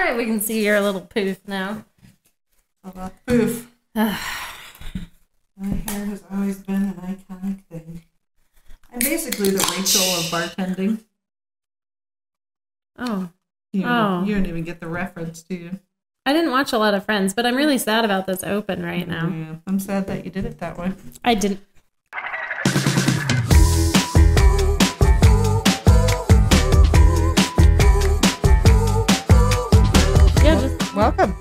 right, we can see your little poof now. Poof. My hair has always been an iconic thing. I'm basically the Rachel of bartending. Oh. You don't even get the reference, do you? I didn't watch a lot of Friends, but I'm really sad about this open right now. Yeah, I'm sad that you did it that way. I didn't. Welcome.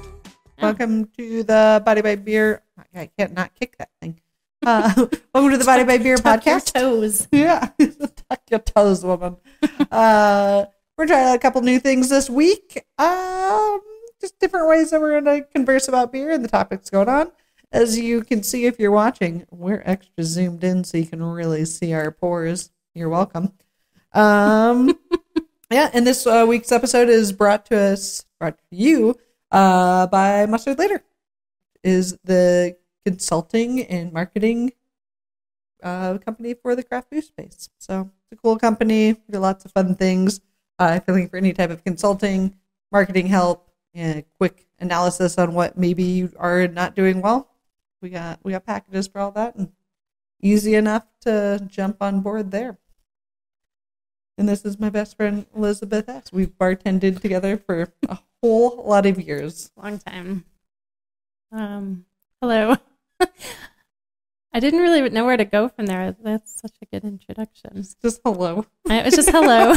Welcome to the Body by Beer. I can't not kick that thing. Welcome to the Body by Beer podcast. Tuck your toes. Yeah. Tuck your toes, woman. We're trying a couple new things this week. Just different ways that we're going to converse about beer and the topics going on. As you can see if you're watching, we're extra zoomed in so you can really see our pores. You're welcome. Yeah, and this week's episode is brought to you by Mustard Later, is the consulting and marketing company for the craft beer space. So it's a cool company. We do lots of fun things. If you're looking for any type of consulting, marketing help, and a quick analysis on what maybe you are not doing well, we got packages for all that, and easy enough to jump on board there. And this is my best friend, Elizabeth S. We've bartended together for a whole lot of years. Long time. Hello. I didn't really know where to go from there. That's such a good introduction. It's just hello. It was just hello.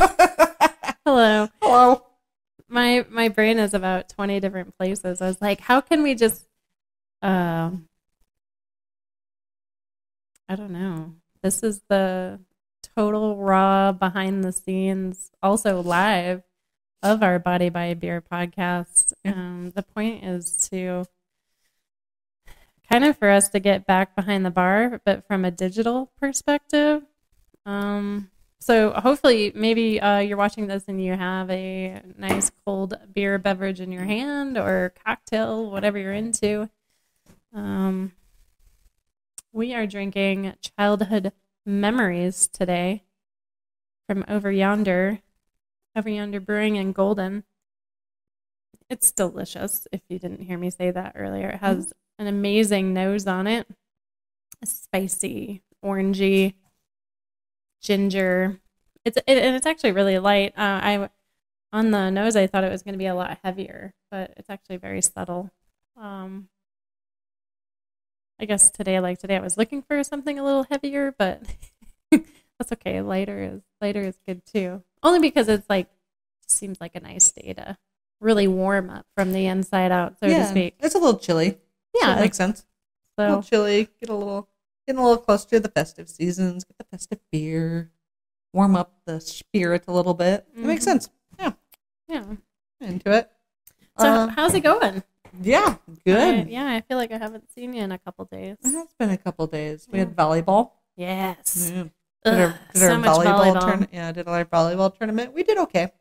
Hello. Hello. My brain is about 20 different places. I was like, how can we just, I don't know. This is the total raw behind the scenes, also live, of our Body by Beer podcast. The point is to kind of for us to get back behind the bar, but from a digital perspective. So hopefully maybe you're watching this and you have a nice cold beer beverage in your hand or cocktail, whatever you're into. We are drinking Childhood Memories today from Over Yonder Brewing in Golden. It's delicious, if you didn't hear me say that earlier. It has an amazing nose on it. Spicy, orangey, ginger. It's actually really light. On the nose, I thought it was going to be a lot heavier, but it's actually very subtle. I guess today I was looking for something a little heavier, but that's okay. Lighter is good too. Only because it's seems like a nice day to really warm up from the inside out, so to speak. It's a little chilly. Yeah, so it makes sense. So a little chilly. Getting a little close to the festive seasons. Get the festive beer. Warm up the spirit a little bit. It makes sense. Yeah. Into it. So how's it going? Yeah, good. I feel like I haven't seen you in a couple days. It has been a couple days. We had volleyball. Yes. Yeah. Did our volleyball. Did our volleyball tournament. We did okay.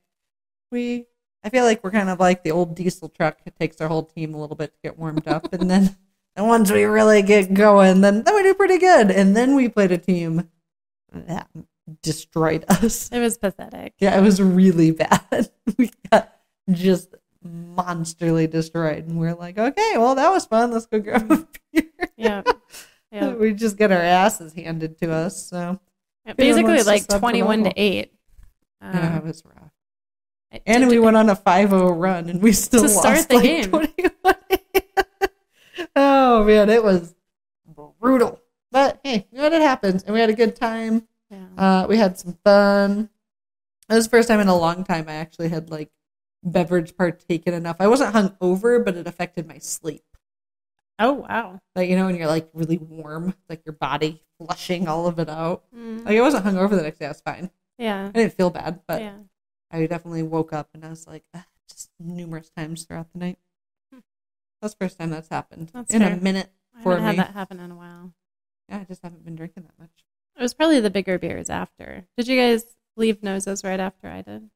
I feel like we're kind of like the old diesel truck. It takes our whole team a little bit to get warmed up, and then once we really get going, then we do pretty good. And then we played a team that destroyed us. It was pathetic. Yeah, it was really bad. We got just monsterly destroyed, and we're like, okay, well, that was fun. Let's go grab a beer. Yeah. We just get our asses handed to us. So basically, 21-8. Yeah, it was rough. And we went on a 5-0 run, and we still lost start the game. 21. Oh man, it was brutal. But hey, it happens, and we had a good time. Yeah. We had some fun. It was the first time in a long time I actually had beverage partaken enough. I wasn't hungover, but it affected my sleep. Oh wow! When you're really warm, your body flushing all of it out. I wasn't hungover the next day. I was fine. Yeah, I didn't feel bad, but yeah. I definitely woke up and I was just numerous times throughout the night. That's the first time that's happened in a minute for me. I haven't had that happen in a while. Yeah, I just haven't been drinking that much. It was probably the bigger beers after. Did you guys leave noses right after I did?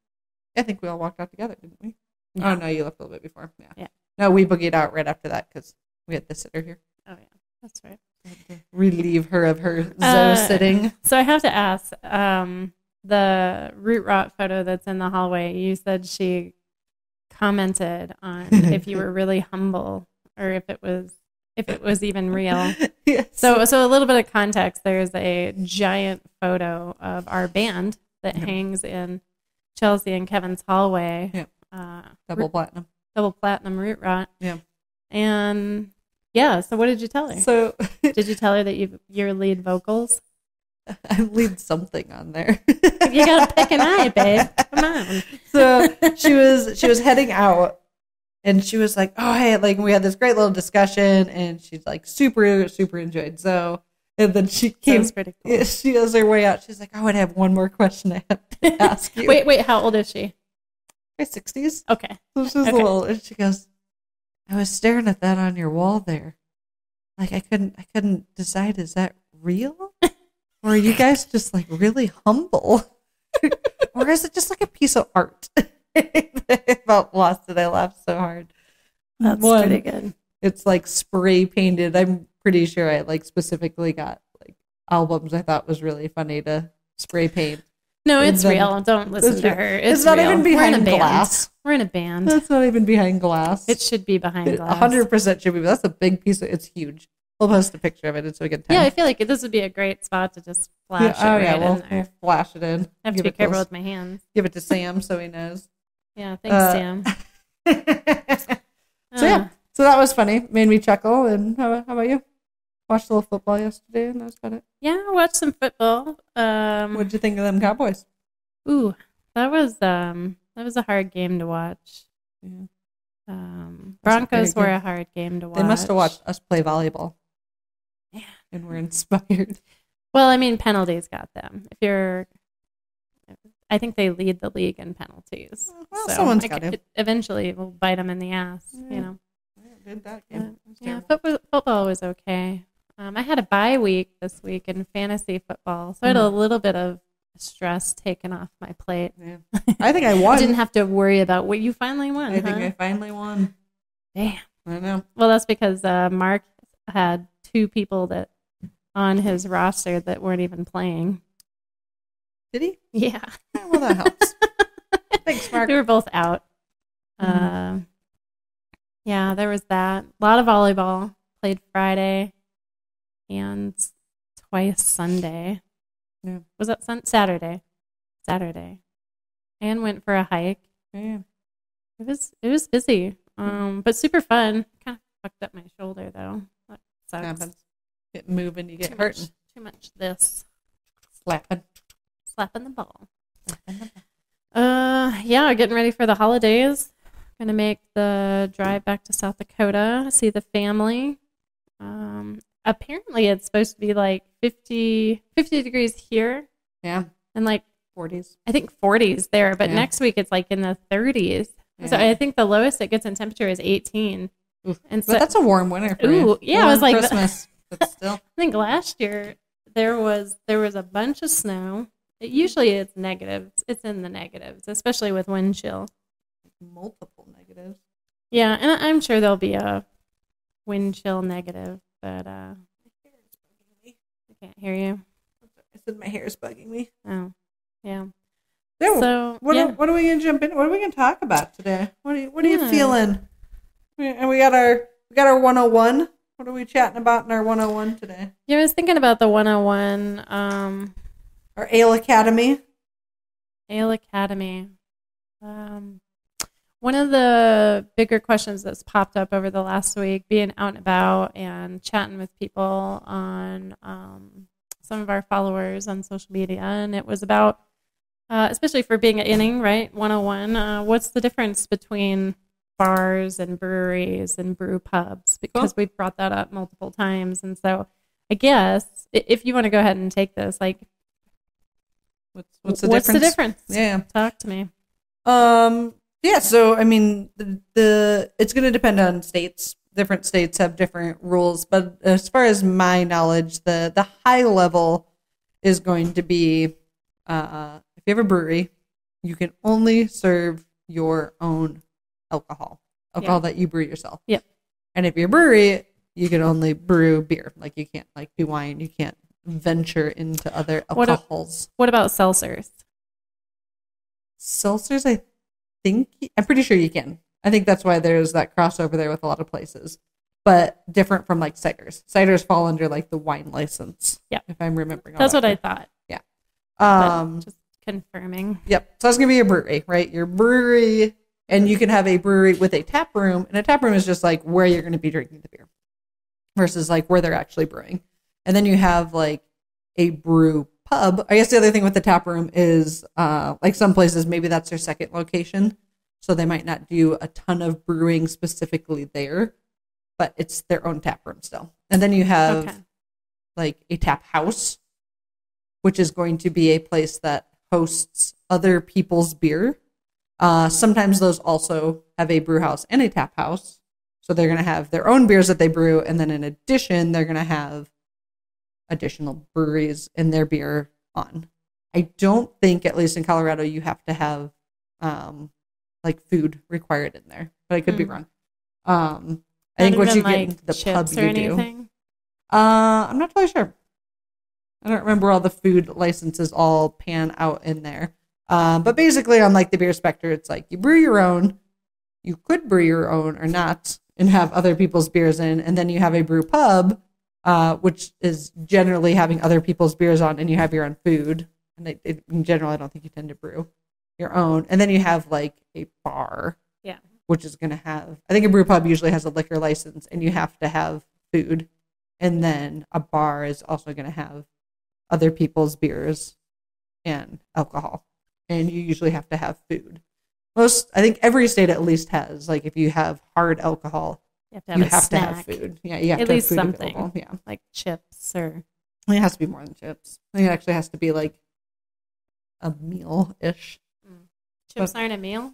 I think we all walked out together, didn't we? Yeah. Oh, no, you left a little bit before. Yeah. No, we boogied out right after that because we had the sitter here. Oh, yeah. That's right. I had to relieve her of her Zoe sitting. So I have to ask, the root rot photo that's in the hallway, you said she commented on if you were really humble or if it was even real. Yes. So a little bit of context. There's a giant photo of our band that hangs in Chelsea and Kevin's hallway. Yeah. Double platinum root rot. Yeah. And yeah, so what did you tell her? So did you tell her that your lead vocals? I leave something on there. You gotta pick an eye, babe. Come on. So she was heading out, and she was like, "Oh, hey!" Like we had this great little discussion, and she's like super super enjoyed. So, and then she came. Pretty cool. She was her way out. She's like, "I would have one more question I have to ask you." Wait, how old is she? Her 60s. Okay. So she's a little, and she goes, "I was staring at that on your wall there. Like I couldn't decide. Is that real?" Or are you guys just like really humble? Or is it just like a piece of art? I felt lost and I laughed so hard. That's pretty good. It's like spray painted. I'm pretty sure I like specifically got like albums I thought was really funny to spray paint. No, it's real. Don't listen to her. It's not real. even behind glass. We're in a band. That's not even behind glass. It should be behind glass. 100% should be. But that's a big piece of it's huge. We'll post a picture of it so we can Yeah, I feel like this would be a great spot to just flash it right in there. We'll flash it in. I have to be careful with my hands. Give it to Sam so he knows. Yeah, thanks, Sam. So that was funny. Made me chuckle. And how about you? Watched a little football yesterday, and that was about it. Yeah, I watched some football. What did you think of them Cowboys? Ooh, that was a hard game to watch. Yeah. Broncos were a hard game to watch. They must have watched us play volleyball. Yeah. And were inspired. Well, I mean, penalties got them. I think they lead the league in penalties. Well, so someone's got to. Eventually, it will bite them in the ass, you know. Did that game. Yeah, football was okay. I had a bye week this week in fantasy football, so I had a little bit of stress taken off my plate. Yeah. I think I won. I didn't have to worry about what you finally won. I think I finally won. Damn. I know. Well, that's because Mark had 2 people that on his roster that weren't even playing. Did he? Yeah. Well, that helps. Thanks, Mark. They were both out. Yeah, there was that. A lot of volleyball. Played Friday and twice Sunday. Yeah. Was that Saturday? Saturday. And went for a hike. Yeah. It was busy. But super fun. Kind of fucked up my shoulder though. That sucks. Happens. Get moving, you get hurt. Too much this. Slapping the ball. Yeah, getting ready for the holidays. Gonna make the drive back to South Dakota, see the family. Apparently it's supposed to be like 50 degrees here. Yeah. And like 40s. I think 40s there, but next week it's like in the 30s. Yeah. So I think the lowest it gets in temperature is 18. Oof. And so, but that's a warm winter for you. Yeah, warm I was like Christmas, but still. I think last year there was a bunch of snow. Usually it's negatives. It's in the negatives, especially with wind chill. Multiple negatives. Yeah, and I'm sure there'll be a wind chill negative, but I can't hear you. I said my hair is bugging me. Oh, yeah. So what are we gonna jump in? What are we gonna talk about today? What are you feeling? And we got our 101. What are we chatting about in our 101 today? Yeah, I was thinking about the 101. Our Ale Academy. Ale Academy. One of the bigger questions that's popped up over the last week, being out and about and chatting with people on some of our followers on social media, and it was about, especially for being an inning, right, 101, what's the difference between bars and breweries and brew pubs? Because we've brought that up multiple times, and so I guess if you want to go ahead and take this, like, what's the difference? Yeah, talk to me. Yeah, so I mean, it's going to depend on states. Different states have different rules, but as far as my knowledge, the high level is going to be if you have a brewery, you can only serve your own alcohol that you brew yourself. Yep. And if you're a brewery, you can only brew beer. Like you can't do wine. You can't venture into other alcohols. What about seltzers? Seltzers, I'm pretty sure you can. I think that's why there's that crossover there with a lot of places, but different from like ciders. Ciders fall under like the wine license. Yeah, if I'm remembering. That's what I thought. Yeah. Just confirming. Yep. So that's gonna be your brewery, right? Your brewery, and you can have a brewery with a tap room, and a tap room is just like where you're going to be drinking the beer, versus like where they're actually brewing. And then you have like a brew pub. I guess the other thing with the tap room is like some places maybe that's their second location, so they might not do a ton of brewing specifically there, but it's their own tap room still. And then you have like a tap house, which is going to be a place that hosts other people's beer. Sometimes those also have a brew house and a tap house. So they're going to have their own beers that they brew. And then in addition, they're going to have additional breweries in their beer on. I don't think, at least in Colorado, you have to have like food required in there, but I could be wrong. I think once you get into the pub, you do. I'm not totally sure. I don't remember all the food licenses all pan out in there. But basically on like the beer spectrum, it's like you brew your own, you could brew your own or not and have other people's beers in. And then you have a brew pub, which is generally having other people's beers on, and you have your own food. And in general, I don't think you tend to brew your own. And then you have like a bar, which is going to have, I think a brew pub usually has a liquor license and you have to have food. And then a bar is also going to have other people's beers and alcohol. And you usually have to have food. I think every state at least has, like if you have hard alcohol, you have to have food. Yeah, you have at to least have food something. available. Yeah, like chips or. It has to be more than chips. I think it actually has to be like a meal-ish. Chips aren't a meal?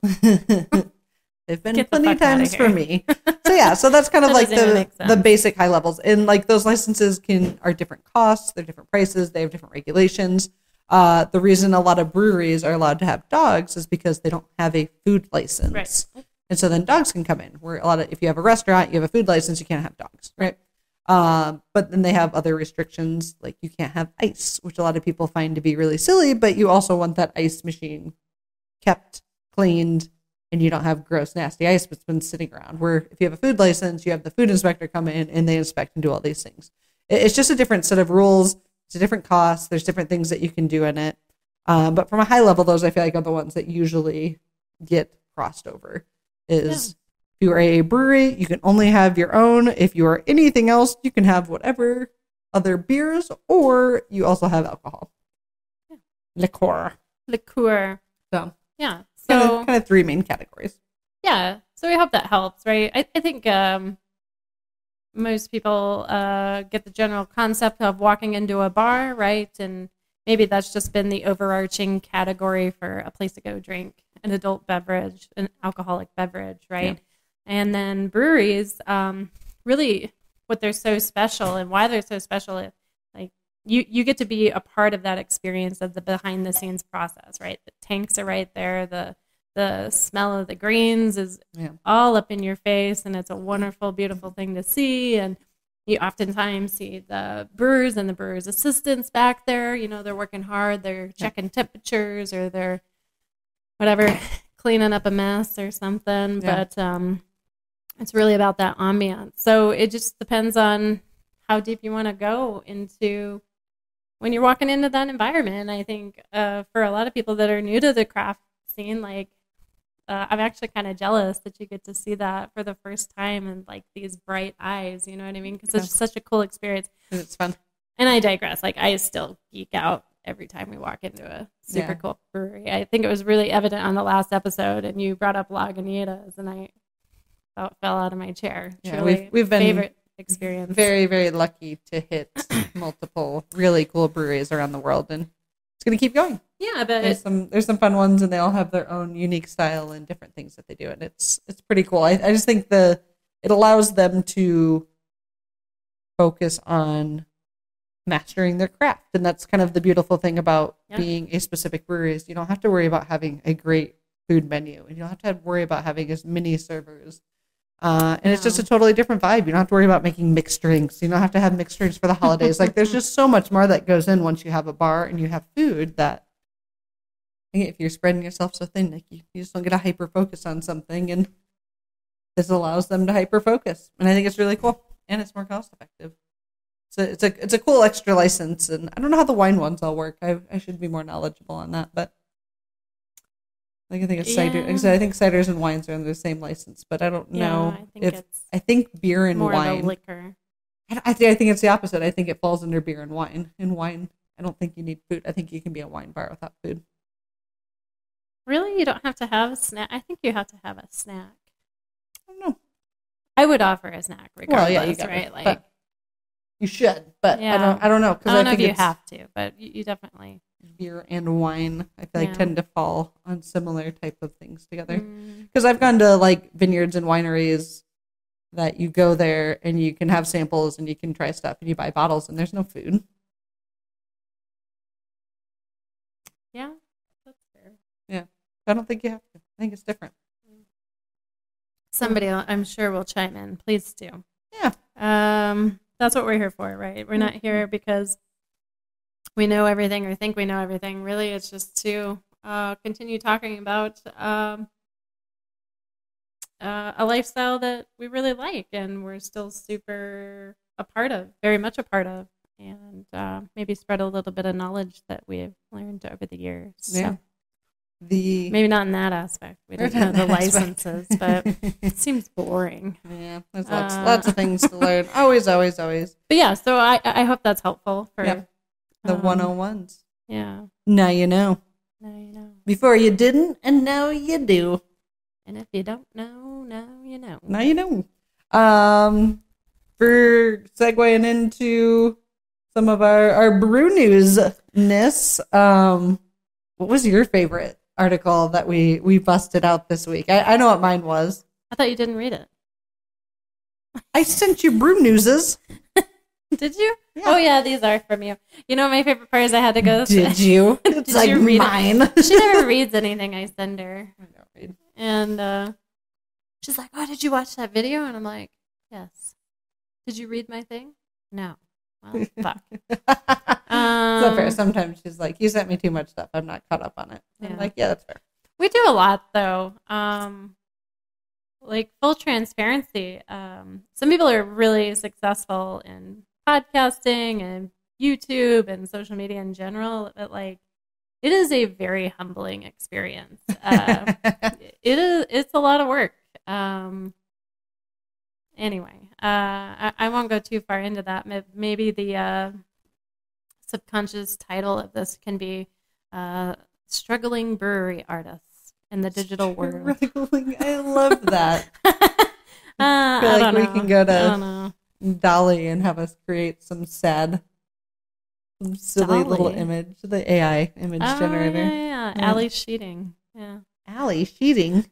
They've been plenty times for me. So that's kind of like That the basic high levels. And like those licenses are different costs, they're different prices, they have different regulations. The reason a lot of breweries are allowed to have dogs is because they don't have a food license. Right. And so then dogs can come in. Where if you have a restaurant, you have a food license, you can't have dogs, right? But then they have other restrictions, like you can't have ice, which a lot of people find to be really silly, but you also want that ice machine kept, cleaned, and you don't have gross, nasty ice that's been sitting around. Where if you have a food license, you have the food inspector come in and they inspect and do all these things. It's just a different set of rules. It's a different cost. There's different things that you can do in it. But from a high level, those I feel like are the ones that usually get crossed over. If you are a brewery, you can only have your own. If you are anything else, you can have whatever other beers, or you also have alcohol. Liqueur. So yeah. So kind of three main categories. Yeah. So we hope that helps, right? I think most people get the general concept of walking into a bar, right? And maybe that's just been the overarching category for a place to go drink an adult beverage, an alcoholic beverage, right? Yeah. And then breweries, really what they're so special and why they're so special is like you get to be a part of that experience of the behind the scenes process, right? The tanks are right there. The smell of the greens is all up in your face, and it's a wonderful, beautiful thing to see. And you oftentimes see the brewers and the brewers' assistants back there. You know, they're working hard. They're checking temperatures, or they're whatever, cleaning up a mess or something. Yeah. But it's really about that ambiance. So it just depends on how deep you want to go into when you're walking into that environment. I think for a lot of people that are new to the craft scene, like, I'm actually kind of jealous that you get to see that for the first time and like these bright eyes, you know what I mean? Because it's such a cool experience. It's fun. And I digress. Like I still geek out every time we walk into a super cool brewery. I think it was really evident on the last episode, and you brought up Lagunitas, and I fell out of my chair. Yeah, we've been favorite experience. Very, very lucky to hit multiple really cool breweries around the world, and it's going to keep going. Yeah, but there's some fun ones, and they all have their own unique style and different things that they do, and it's pretty cool. I just think it allows them to focus on mastering their craft, and that's kind of the beautiful thing about being a specific brewery is you don't have to worry about having a great food menu, and you don't have to worry about having as many servers. And it's just a totally different vibe. You don't have to worry about making mixed drinks. You don't have to have mixed drinks for the holidays. Like there's just so much more that goes in once you have a bar and you have food that if you're spreading yourself so thin, like you just don't get a hyper focus on something, and this allows them to hyper focus, and I think it's really cool, and it's more cost effective. So it's a cool extra license, and I don't know how the wine ones all work. I should be more knowledgeable on that, but like I think it's cider. I think ciders and wines are under the same license, but I don't know I think beer and more wine of a liquor. I think it's the opposite. I think it falls under beer and wine. In wine, I don't think you need food. I think you can be a wine bar without food. Really, you don't have to have a snack. I think you have to have a snack. I don't know. I would offer a snack regardless, well, yeah, right? Like you should, but I don't know because I don't know if you have to, but you definitely beer and wine. I feel like tend to fall on similar type of things together. Because I've gone to like vineyards and wineries that you go there and you can have samples and you can try stuff and you buy bottles and there's no food. Yeah, that's fair. Yeah, I don't think you have to. I think it's different. Somebody, I'm sure, will chime in. Please do. Yeah. That's what we're here for, right? We're not here because we know everything or think we know everything. Really, it's just to continue talking about a lifestyle that we really like and we're still super a part of, very much a part of, and maybe spread a little bit of knowledge that we've learned over the years. Yeah. So maybe not in that aspect. We don't know the licenses, but it seems boring. Yeah, there's lots of things to learn. Always. But yeah, so I hope that's helpful for the 101s. Yeah. Now you know. Now you know. Before you didn't, and now you do. And if you don't know, now you know. Now you know. For segueing into some of our brew news-ness, what was your favorite article that we busted out this week? I know what mine was. I thought you didn't read it. I sent you brew newses. Did you? Yeah. Oh, yeah, these are from you. You know, my favorite part is I had to go. Did you? It's Did like you read mine. It? She never reads anything I send her. I don't read. And she's like, oh, did you watch that video? And I'm like, yes. Did you read my thing? No. Well, fuck. So fair. Sometimes she's like, you sent me too much stuff. I'm not caught up on it. Yeah. I'm like, yeah, that's fair. We do a lot, though. Like, full transparency. Some people are really successful in podcasting and YouTube and social media in general, but like it is a very humbling experience. It's a lot of work. Anyway, I won't go too far into that. Maybe the subconscious title of this can be struggling brewery artists in the digital world. I love that. I feel like don't we know. can go I don't to know. Dolly and have us create some silly Dolly? little image, the AI image generator. Yeah. Allie Sheeting. Yeah. Allie Sheeting.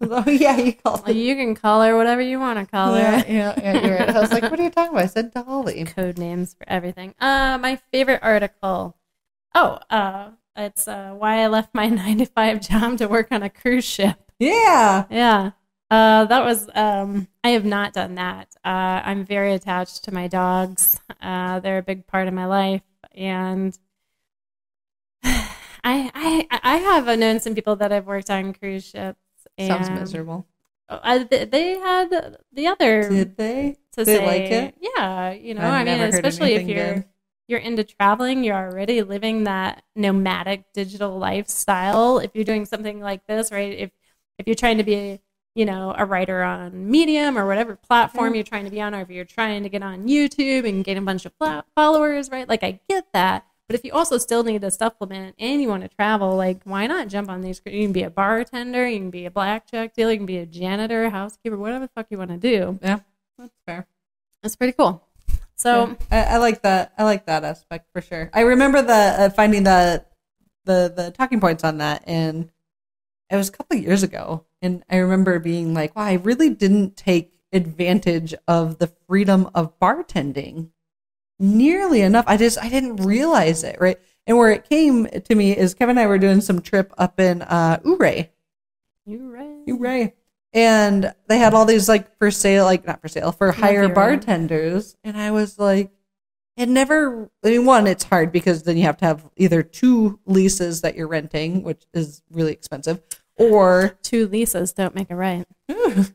Oh yeah, you call Well, you can call her whatever you want to call her. Yeah, you're right. I was like, what are you talking about? I said Dolly. Code names for everything. My favorite article. It's why I left my 9-to-5 job to work on a cruise ship. Yeah. Yeah. That was, I have not done that. I'm very attached to my dogs. They're a big part of my life. And I have known some people that have worked on cruise ships. And Sounds miserable. They had the other. Did they? To Did they say, like it? Yeah. You know, I've I mean, never heard especially if anything you're into traveling, you're already living that nomadic digital lifestyle. If you're doing something like this, right? If you're trying to be, a writer on Medium or whatever platform you're trying to be on, or if you're trying to get on YouTube and gain a bunch of followers, right? Like, I get that. But if you also still need a supplement and you want to travel, like, why not jump on these? You can be a bartender, you can be a blackjack dealer, you can be a janitor, housekeeper, whatever the fuck you want to do. Yeah, that's fair. That's pretty cool. So I like that. I like that aspect for sure. I remember finding the talking points on that, and it was a couple of years ago. And I remember being like, wow, I really didn't take advantage of the freedom of bartending nearly enough. I didn't realize it, right? And where it came to me is Kevin and I were doing some trip up in Ouray. And they had all these not for sale, for hire bartenders. And I was like, one, it's hard because then you have to have either 2 leases that you're renting, which is really expensive, or 2 leases don't make it right. That's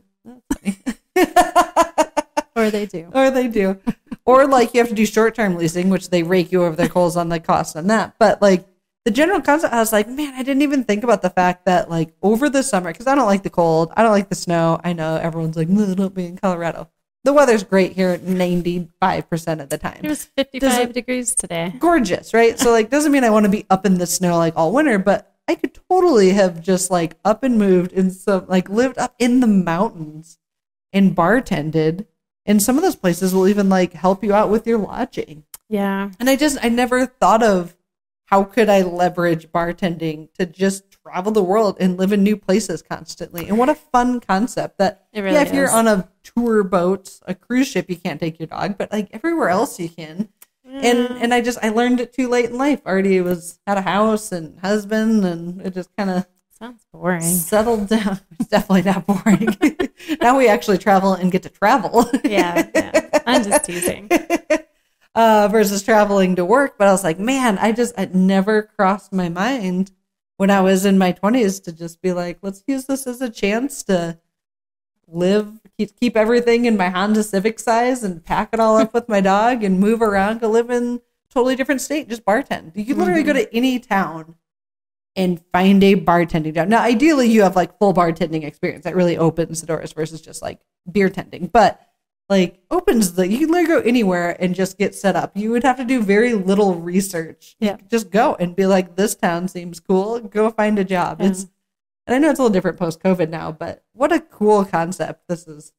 Or they do. Or they do. Or like you have to do short-term leasing, which they rake you over the coals on the cost on that. But like the general concept, I was like, man, I didn't even think about the fact that like over the summer, because I don't like the cold, I don't like the snow. I know everyone's like, no, don't be in Colorado. The weather's great here 95% of the time. It was 55 degrees today. Gorgeous, right? So like doesn't mean I want to be up in the snow like all winter, but I could totally have just like up and moved in some like lived up in the mountains and bartended. And some of those places will even like help you out with your lodging. Yeah. And I never thought of how could I leverage bartending to just travel the world and live in new places constantly. And what a fun concept that, it really yeah, if you're is. on a tour boat, a cruise ship, you can't take your dog, but like everywhere else you can. And I learned it too late in life. Already had a house and husband, and it just kind of sounds boring. Settled down. It's definitely not boring. Now we actually travel and get to travel. Yeah. I'm just teasing. Versus traveling to work. But I was like, man, it never crossed my mind when I was in my 20s to just be like, let's use this as a chance to keep everything in my Honda Civic size and pack it all up with my dog and move around to live in a totally different state, just bartend. You can literally go to any town and find a bartending job. Now, ideally, you have like full bartending experience. That really opens the doors versus just like beer tending. But like you can literally go anywhere and just get set up. You would have to do very little research. Yeah. Just go and be like, this town seems cool. Go find a job. Yeah. And I know it's a little different post-COVID now, but what a cool concept this is.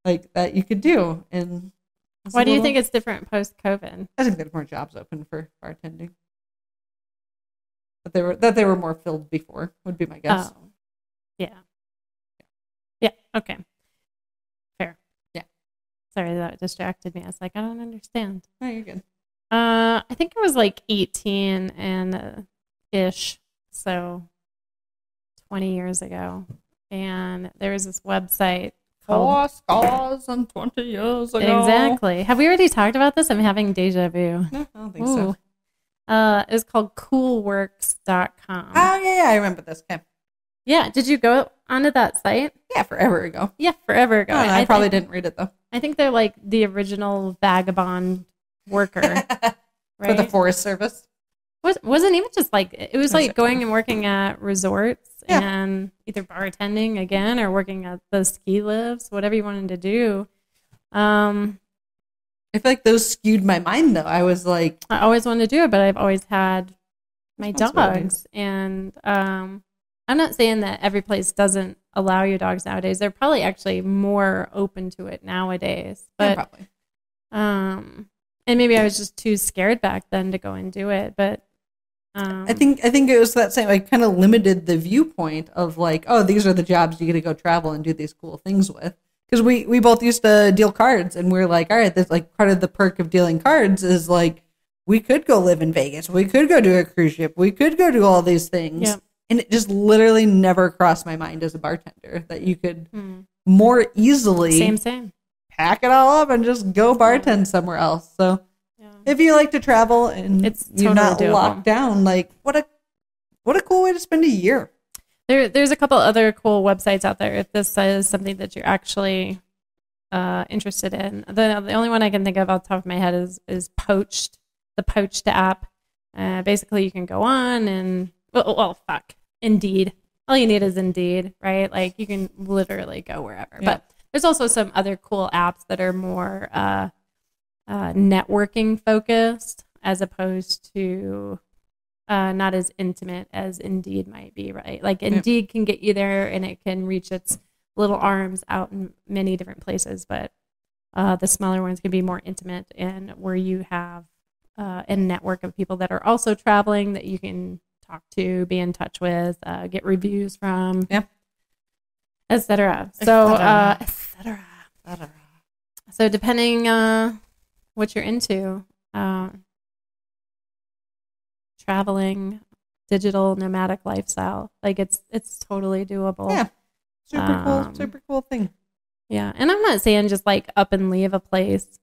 Like that you could do. And why do you think it's different post-COVID? I think there's more jobs open for bartending. That they were more filled before would be my guess. Oh, yeah. Okay. Fair. Yeah. Sorry, that distracted me. I was like, I don't understand. No, you're good. I think I was like 18 and ish, so 20 years ago, and there was this website called Scars and 20 years ago. Exactly. Have we already talked about this? I'm having deja vu. No, I don't think so. It was called coolworks.com. Oh, yeah, I remember this. Okay. Yeah. Did you go onto that site? Yeah, forever ago. Yeah, forever ago. I probably didn't read it, though. I think they're like the original vagabond worker. Right? For the Forest Service. Wasn't even just like, it was like going and working at resorts and either bartending again or working at the ski lifts, whatever you wanted to do. I feel like those skewed my mind, though. I was like, I always wanted to do it, but I've always had my dogs. And I'm not saying that every place doesn't allow your dogs nowadays. They're probably actually more open to it nowadays. But probably. and maybe I was just too scared back then to go and do it. But I think it was that same, like, kind of limited the viewpoint of like, oh, these are the jobs you get to go travel and do these cool things with. Because we both used to deal cards, and we're like, all right, that's like part of the perk of dealing cards is like, we could go live in Vegas, we could go do a cruise ship, we could go do all these things. Yeah. And it just literally never crossed my mind as a bartender that you could more easily same pack it all up and just go bartend somewhere else. So if you like to travel and it's you're totally not locked down, like what a cool way to spend a year. There's a couple other cool websites out there if this is something that you're actually interested in. The only one I can think of off the top of my head is Poached, the Poached app. Basically, you can go on and Indeed. All you need is Indeed, right? Like you can literally go wherever. Yeah. But there's also some other cool apps that are more networking focused as opposed to not as intimate as Indeed might be, right? Like Indeed can get you there and it can reach its little arms out in many different places, but the smaller ones can be more intimate and where you have a network of people that are also traveling that you can talk to, be in touch with, get reviews from, etc. So, etc. So depending what you're into, traveling, digital nomadic lifestyle, like it's totally doable. Yeah, super cool thing. Yeah, and I'm not saying just like up and leave a place.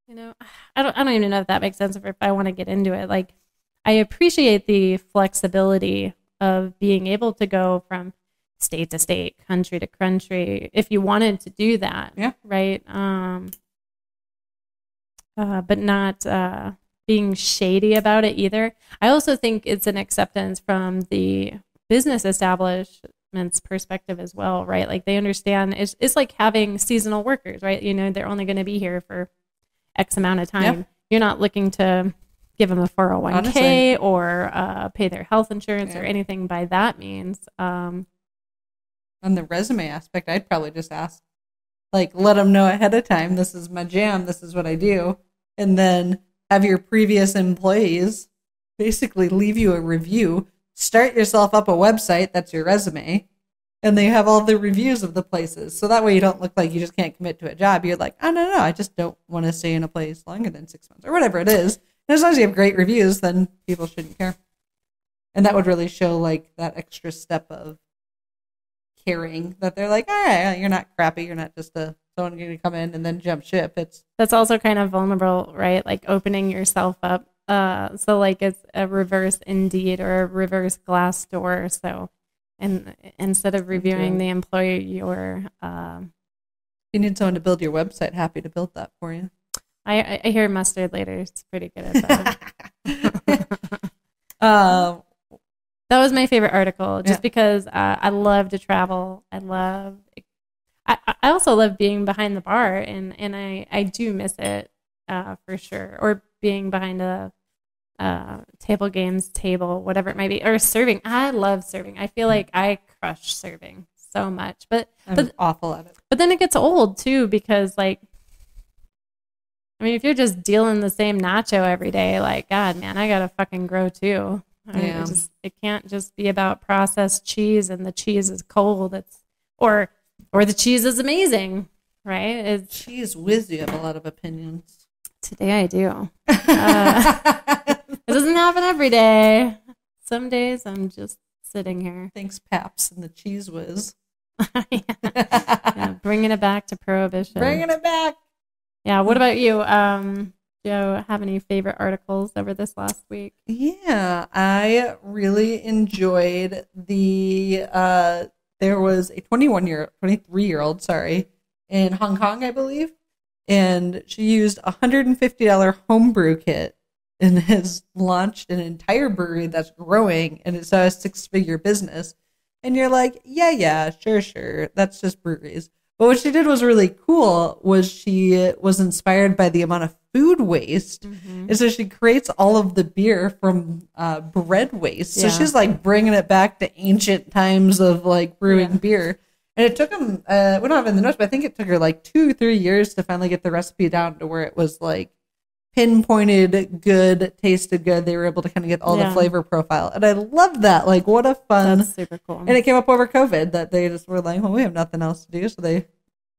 You know, I don't even know if that makes sense. If I want to get into it, like I appreciate the flexibility of being able to go from state to state, country to country, if you wanted to do that. Yeah. Right. But not being shady about it either. I also think it's an acceptance from the business establishment's perspective as well, right? Like they understand it's like having seasonal workers, right? You know, they're only going to be here for X amount of time. Yep. You're not looking to give them a 401k Honestly. Or pay their health insurance or anything by that means. On the resume aspect, I'd probably just ask, like, let them know ahead of time, this is my jam, this is what I do. And then have your previous employees basically leave you a review. Start yourself up a website, that's your resume. And they have all the reviews of the places. So that way you don't look like you just can't commit to a job. You're like, oh, no, I just don't want to stay in a place longer than 6 months or whatever it is. And as long as you have great reviews, then people shouldn't care. And that would really show like that extra step of caring that they're like, all right, you're not crappy. You're not just someone going to come in and then jump ship. That's also kind of vulnerable, right? Like opening yourself up. So like it's a reverse Indeed or a reverse Glassdoor. So, and instead of reviewing the employee, you're you need someone to build your website. Happy to build that for you. I hear Mustard Later. It's pretty good at that. That was my favorite article, just because I love to travel. I also love being behind the bar, and I do miss it for sure. Or being behind a table games table, whatever it might be, or serving. I love serving. I feel like I crush serving so much, but I'm awful at it. But then it gets old too, because like, I mean, if you're just dealing the same nacho every day, like, God, man, I gotta fucking grow too. Yeah. It can't just be about processed cheese and the cheese is cold. Or the cheese is amazing, right? Cheese whiz, you have a lot of opinions. Today I do. It doesn't happen every day. Some days I'm just sitting here. Thanks, Paps and the cheese whiz. Yeah, bringing it back to Prohibition. Bringing it back. Yeah, what about you? Do you have any favorite articles over this last week? Yeah, I really enjoyed there was a 23-year-old, in Hong Kong, I believe, and she used a $150 homebrew kit and has launched an entire brewery that's growing, and it's a 6-figure business. And you're like, yeah, sure, that's just breweries. But what she did was really cool, was she was inspired by the amount of food waste. Mm-hmm. And so she creates all of the beer from bread waste. So she's like bringing it back to ancient times of like brewing beer. And it took them, we don't have it in the notes, but I think it took her like 2-3 years to finally get the recipe down to where it was like pinpointed good, tasted good. They were able to kind of get all the flavor profile. And I love that. Like, what a fun. That's super cool. And it came up over COVID that they just were like, well, we have nothing else to do. So they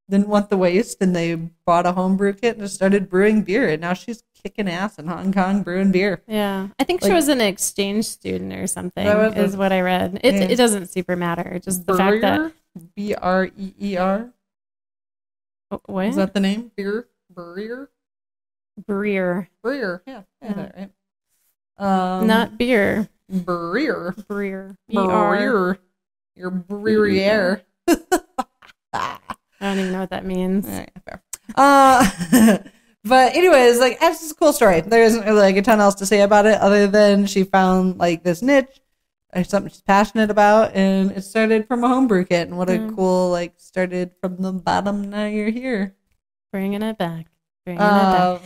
didn't want the waste and they bought a homebrew kit and just started brewing beer. And now she's kicking ass in Hong Kong brewing beer. Yeah. I think she was an exchange student or something is what I read. It doesn't super matter. Just the fact that. Breer. What? Is that the name? Breer? Breer. Yeah. That right. Not beer. Breer. B-R. Your Breer. I don't even know what that means. Right, fair. But anyways, like, it's just a cool story. There isn't really like a ton else to say about it other than she found like this niche or something she's passionate about, and it started from a homebrew kit. And what a cool, like, started from the bottom. Now you're here, bringing it back. It's a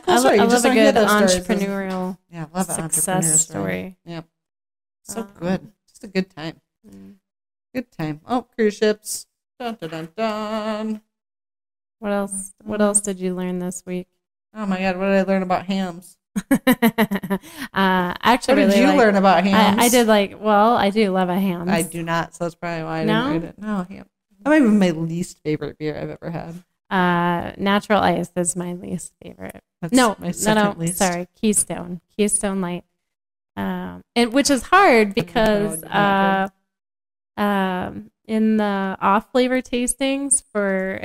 cool story. I love a good entrepreneurial success story. Yeah, so good. Just a good time. Good time. Oh, cruise ships. Dun, dun, dun, dun. What else? What else did you learn this week? Oh my God! What did I learn about hams? Actually, what did you learn about hams? I did I do love a ham. I do not, so that's probably why I didn't read it. No, ham. That might be my least favorite beer I've ever had. Natural Ice is my least favorite. That's my second least. Sorry, Keystone Light, and which is hard because in the off flavor tastings for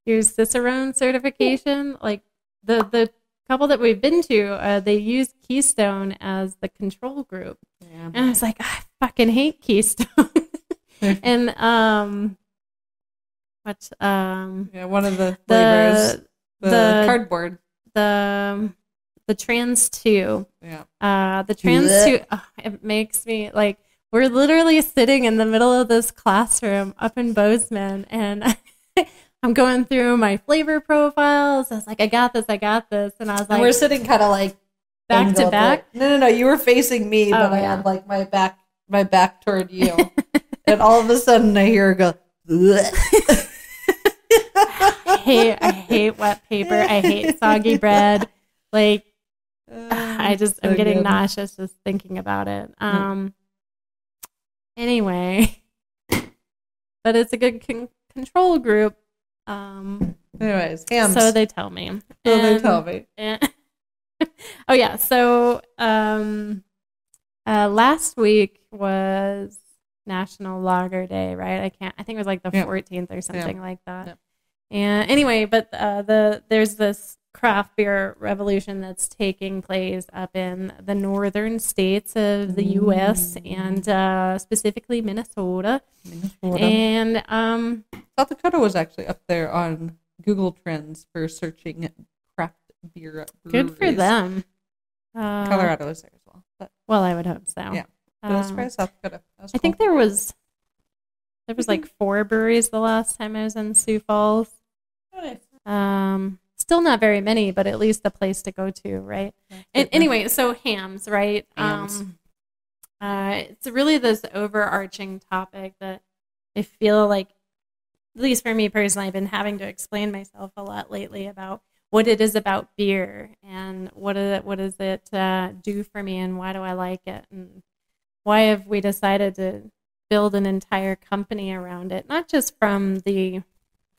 your Cicerone certification, like the couple that we've been to, they use Keystone as the control group, and I was like, I fucking hate Keystone. And what's Yeah, one of the flavors, the cardboard, the trans 2. Yeah. The trans 2, it makes me like, we're literally sitting in the middle of this classroom up in Bozeman, and I'm going through my flavor profiles. I was like, I got this. And I was like, and we're sitting kind of like back to back. No. You were facing me, but I had like my back toward you. And all of a sudden I hear her go, I hate wet paper. I hate soggy bread. Like, I'm getting nauseous just thinking about it. Anyway, but it's a good control group. Anyways, hams. So they tell me. Oh yeah. So last week was National Lager Day, right? I think it was like the 14th or something like that. Yep. And anyway, but there's this craft beer revolution that's taking place up in the northern states of the U.S. and specifically Minnesota. And South Dakota was actually up there on Google Trends for searching craft beer breweries. Good for them. Colorado was there as well. But, well, I would hope so. Yeah. But I was surprised South Dakota. I think there was like 4 breweries the last time I was in Sioux Falls. Oh, nice. Still not very many, but at least a place to go to, right? And anyway, so hams, right? Hams. It's really this overarching topic that I feel like, at least for me personally, I've been having to explain myself a lot lately about what it is about beer and what does it do for me and why do I like it and why have we decided to build an entire company around it, not just from the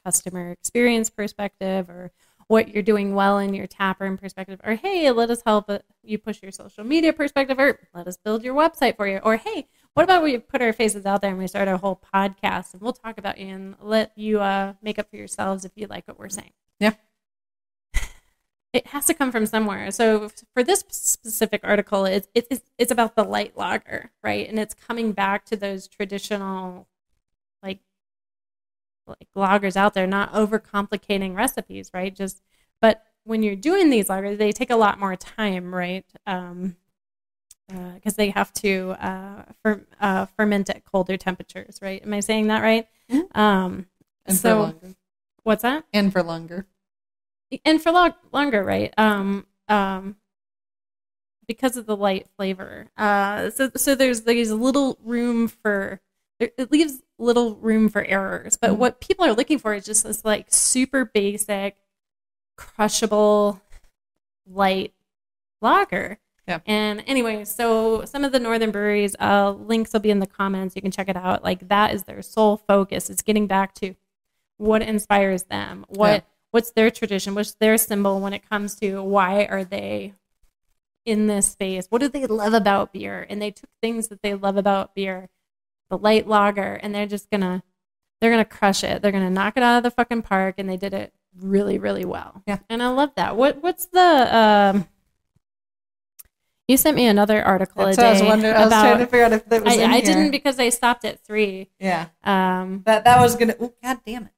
customer experience perspective or what you're doing well in your taproom perspective, or hey, let us help you push your social media perspective, or let us build your website for you, or hey, what about we put our faces out there and we start a whole podcast and we'll talk about you and let you make up for yourselves if you like what we're saying. Yeah. It has to come from somewhere. So for this specific article, it's about the light lager, right? And it's coming back to those traditional like lagers out there, not overcomplicating recipes, right? But when you're doing these lagers, they take a lot more time, right? Because they have to ferment at colder temperatures, right? Am I saying that right? Mm-hmm. And so, for longer. What's that? And for longer. And for longer, right? Because of the light flavor. So there's little room for, it leaves little room for errors. But what people are looking for is just this like super basic, crushable, light lager. Yeah. And anyway, so some of the northern breweries, links will be in the comments. You can check it out. Like that is their sole focus. It's getting back to what inspires them. What's their tradition? What's their symbol when it comes to why are they in this space? What do they love about beer? And they took things that they love about beer, the light lager, and they're gonna crush it. They're gonna knock it out of the fucking park, and they did it really, really well. Yeah. And I love that. What's the you sent me another article a day. I was trying to figure out if that was in here. I didn't because I stopped at 3. Yeah. That was gonna. Oh, god damn it!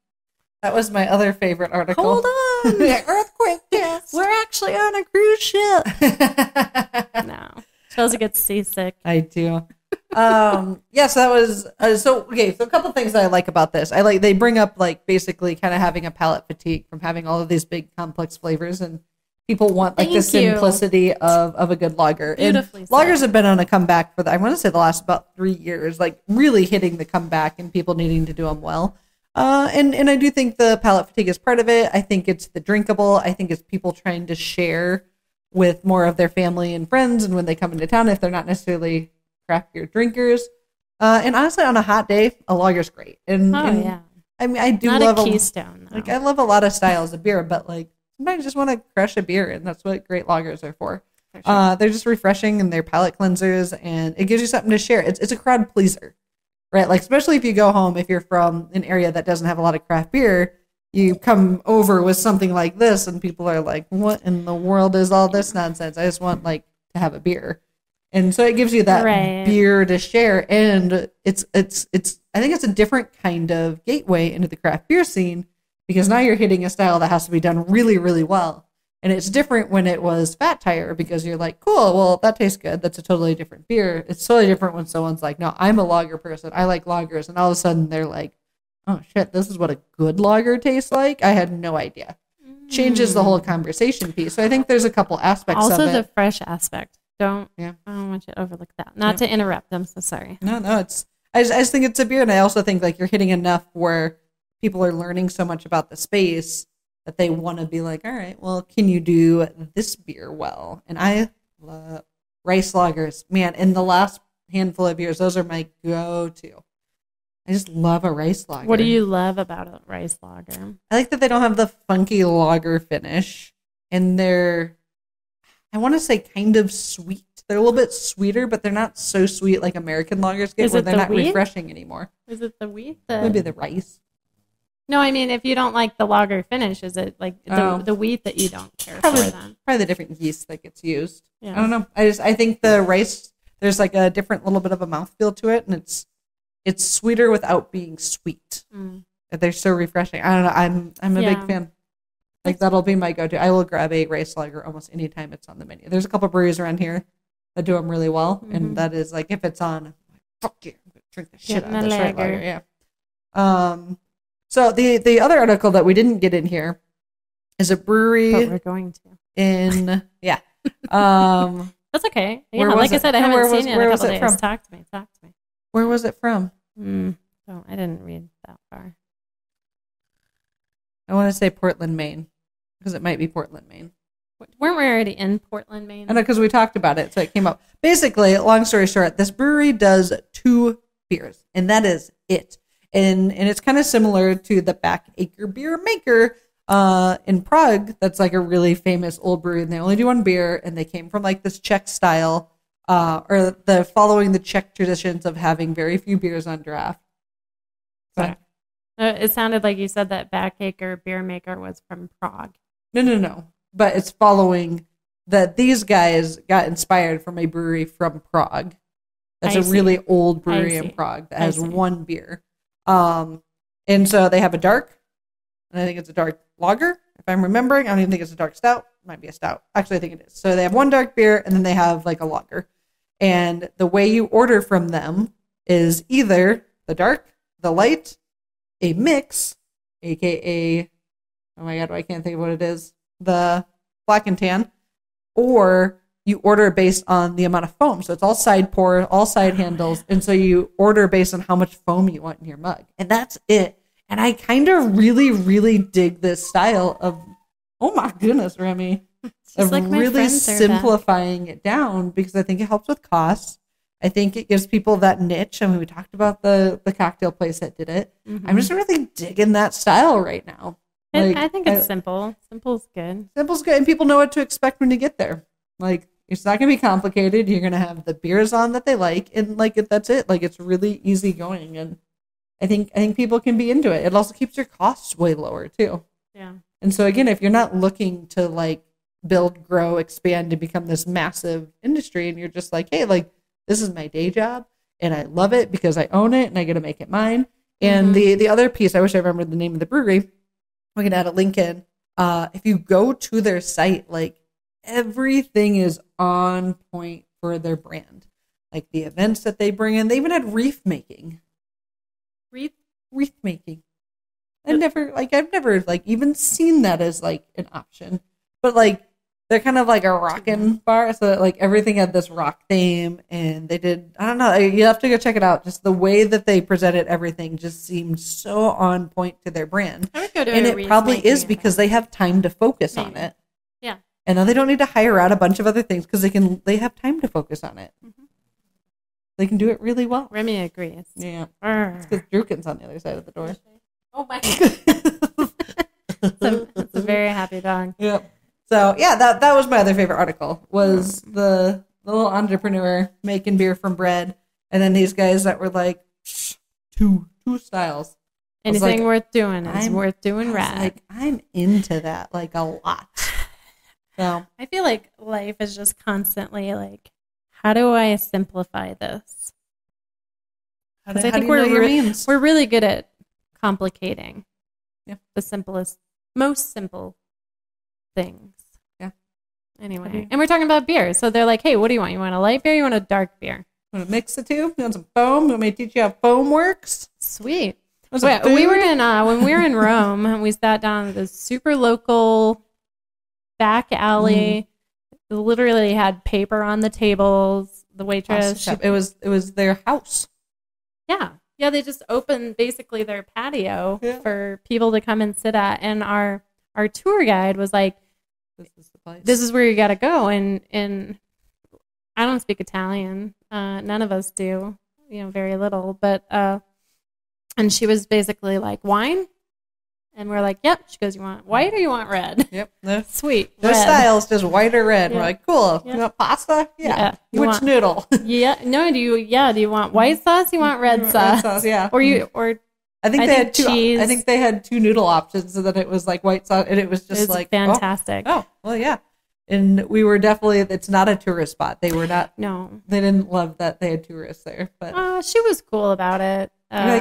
That was my other favorite article. Hold on. Earthquake test. We're actually on a cruise ship. No. Chelsea gets seasick. I do. Yes, that was so okay. So a couple things that I like about this. They bring up like basically kind of having a palate fatigue from having all of these big complex flavors, and people want like the simplicity of a good lager. Beautifully and lagers have been on a comeback for I want to say the last about 3 years, like really hitting the comeback and people needing to do them well. And I do think the palate fatigue is part of it. I think it's the drinkable. I think it's people trying to share with more of their family and friends, and when they come into town, if they're not necessarily craft beer drinkers. And honestly, on a hot day, a lager's great. Yeah. I mean, I do love a Keystone. Like I love a lot of styles of beer, but like sometimes I just want to crush a beer, and that's what great lagers are for. Sure. They're just refreshing and they're palate cleansers, and it gives you something to share. It's a crowd pleaser. Right, like especially if you go home, if you're from an area that doesn't have a lot of craft beer, you come over with something like this, and people are like, "What in the world is all this nonsense? I just want like to have a beer." And so it gives you that Right. beer to share. And it's I think it's a different kind of gateway into the craft beer scene, because now you're hitting a style that has to be done really, really well. And it's different when it was Fat Tire, because you're like, cool, well, that tastes good. That's a totally different beer. It's totally different when someone's like, no, I'm a lager person. I like lagers. And all of a sudden they're like, oh shit, this is what a good lager tastes like. I had no idea. Changes the whole conversation piece. So I think there's a couple aspects Also, of it. the fresh aspect. I Yeah. don't want you to overlook that. Not to interrupt. I'm so sorry. No, it's. I just think it's a beer, and I also think like you're hitting enough where people are learning so much about the space that they want to be like, all right, well, can you do this beer well? And I love rice lagers, man. In the last handful of years, those are my go-to. I just love a rice lager. What do you love about a rice lager? I like that they don't have the funky lager finish, and they're, I want to say, kind of sweet. They're a little bit sweeter, but they're not so sweet like American lagers get, Is where it they're the not wheat? refreshing anymore. Is it the wheat? Maybe the rice. No, I mean, if you don't like the lager finish, is it like the wheat that you don't care Probably, for then? probably the different yeast that gets used. Yeah. I don't know. I think the rice, there's like a different little bit of a mouthfeel to it, and it's sweeter without being sweet. Mm. They're so refreshing. I don't know. I'm a Yeah. big fan. Like that'll be my go-to. I will grab a rice lager almost any time it's on the menu. There's a couple breweries around here that do them really well, and that is like, if it's on, I'm like, fuck yeah, I'm gonna drink the shit Getting out of a this rice lager. lager. Yeah. So the other article that we didn't get in here is a But brewery we're going to. in That's okay. Yeah, Where was like I it? said, I No, haven't where seen was- it in where a was couple it days. from? Talk to me. Talk to me. where was it from? I didn't read that far. I want to say Portland, Maine, because it might be Portland, Maine. Weren't we already in Portland, Maine? I know, because we talked about it, so it came up. Basically, long story short, this brewery does 2 beers, and that is it. And it's kind of similar to the Backacre Beer Maker in Prague. That's like a really famous old brewery, and they only do 1 beer, and they came from like this Czech style, or the following the Czech traditions of having very few beers on draft. Sorry. It sounded like you said that Backacre Beer Maker was from Prague. No. But it's following that these guys got inspired from a brewery from Prague. That's I a see. really old brewery I in see. Prague that I has see. 1 beer. And so they have a dark, and I think it's a dark lager. If I'm remembering, I don't even think it's a dark stout. It might be a stout. Actually, I think it is. So they have 1 dark beer, and then they have like a lager. And the way you order from them is either the dark, the light, a mix, aka, oh my god, I can't think of what it is, the black and tan, or you order based on the amount of foam. So it's all side pour, all side handles, and so you order based on how much foam you want in your mug, and that's it. And I kind of really, really dig this style of, oh my goodness, Remy, It's of just like my really friends are that. simplifying it down, because I think it helps with costs. I think it gives people that niche. I mean, we talked about the cocktail place that did it. Mhm. I'm just really digging that style right now. I think it's simple. Simple's good. Simple's good, and people know what to expect when you get there. Like, it's not going to be complicated. You're going to have the beers on that they like, and like that's it. Like, it's really easy going, and I think people can be into it. It also keeps your costs way lower too. Yeah. And so again, if you're not looking to like build, grow, expand to become this massive industry, and you're just like, hey, like this is my day job, and I love it because I own it and I get to make it mine. And the other piece, I wish I remembered the name of the brewery. We can add a link in. If you go to their site, like everything is on point for their brand. Like the events that they bring in, they even had wreath making. Wreath making. I've never even seen that as like an option. But like they're kind of like a rockin' bar, so like everything had this rock theme, and they did, I don't know, you have to go check it out. Just the way that they presented everything just seemed so on point to their brand. I would go to And a it wreath probably making is because they have time to focus on Maybe. it. Yeah. And now they don't need to hire out a bunch of other things because they have time to focus on it. They can do it really well. Remy agrees. Yeah. Arr. Because Drukin's on the other side of the door. Oh my god. It's a very happy dog. Yep. So yeah, that was my other favorite article, was the little entrepreneur making beer from bread, and then these guys that were like two styles. I was Anything like, worth doing is I'm- worth doing I was right. like, I'm into that like a lot. So I feel like life is just constantly like, how do I simplify this? How Because I do think you know your we're memes? we're really good at complicating Yeah. the simplest, most simple things. Yeah. Anyway, and we're talking about beer. So they're like, hey, what do you want? You want a light beer? You want a dark beer? Want to mix the two? You want some foam? You want me to teach you how foam works? Sweet. Want some We were food? in when we were in Rome, and we sat down at this super local back alley. It literally had paper on the tables. The waitress, It was their house. yeah, they just opened basically their patio Yeah. for people to come and sit at. And our tour guide was like, This is the place. "This is where you got to go." And I don't speak Italian. None of us do. Very little. But and she was basically like, "Wine." And we're like, yep. She goes, you want white or you want red? Yep. No Sweet. styles, just white or red. Yeah. We're like, cool. Yeah. You want pasta? Yeah. You Which want- noodle? Yeah. No, do you want white sauce? You want red sauce? yeah. Or I think I they think had two. cheese. I think they had two noodle options, so that it was like white sauce, and it was just it's like fantastic. Oh, well, yeah. And we were definitely. It's not a tourist spot. They were not. No. They didn't love that they had tourists there, but She was cool about it. I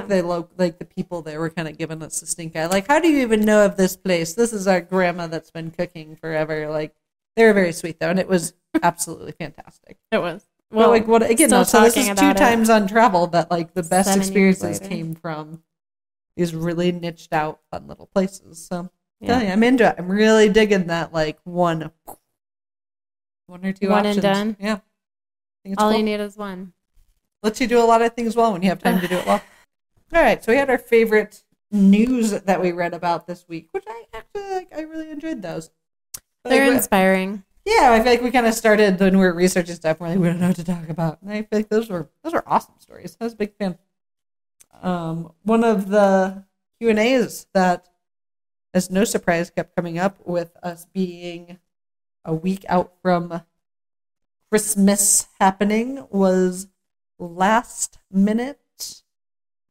like the people there were kind of giving us the stink eye. Like, how do you even know of this place? This is our grandma that's been cooking forever. Like, they were very sweet though, and it was absolutely fantastic. It was. Well, like what again? still No, so this talking is two about it. times on travel that like the best 7 years experiences later. came from these really niched out, fun little places. So Yeah. yeah, I'm into it. I'm really digging that like one or two One and options. done? Yeah, I think it's All cool. you need is one. Lets you do a lot of things well when you have time to do it well. All right, so we had our favorite news that we read about this week, which I actually like. I really enjoyed those. They're Like, inspiring. yeah, I feel like we kind of started when we were researching stuff. We're like, we don't know what to talk about, and I feel like those were awesome stories. I was a big fan. One of the Q&As that, as no surprise, kept coming up with us being a week out from Christmas happening was last minute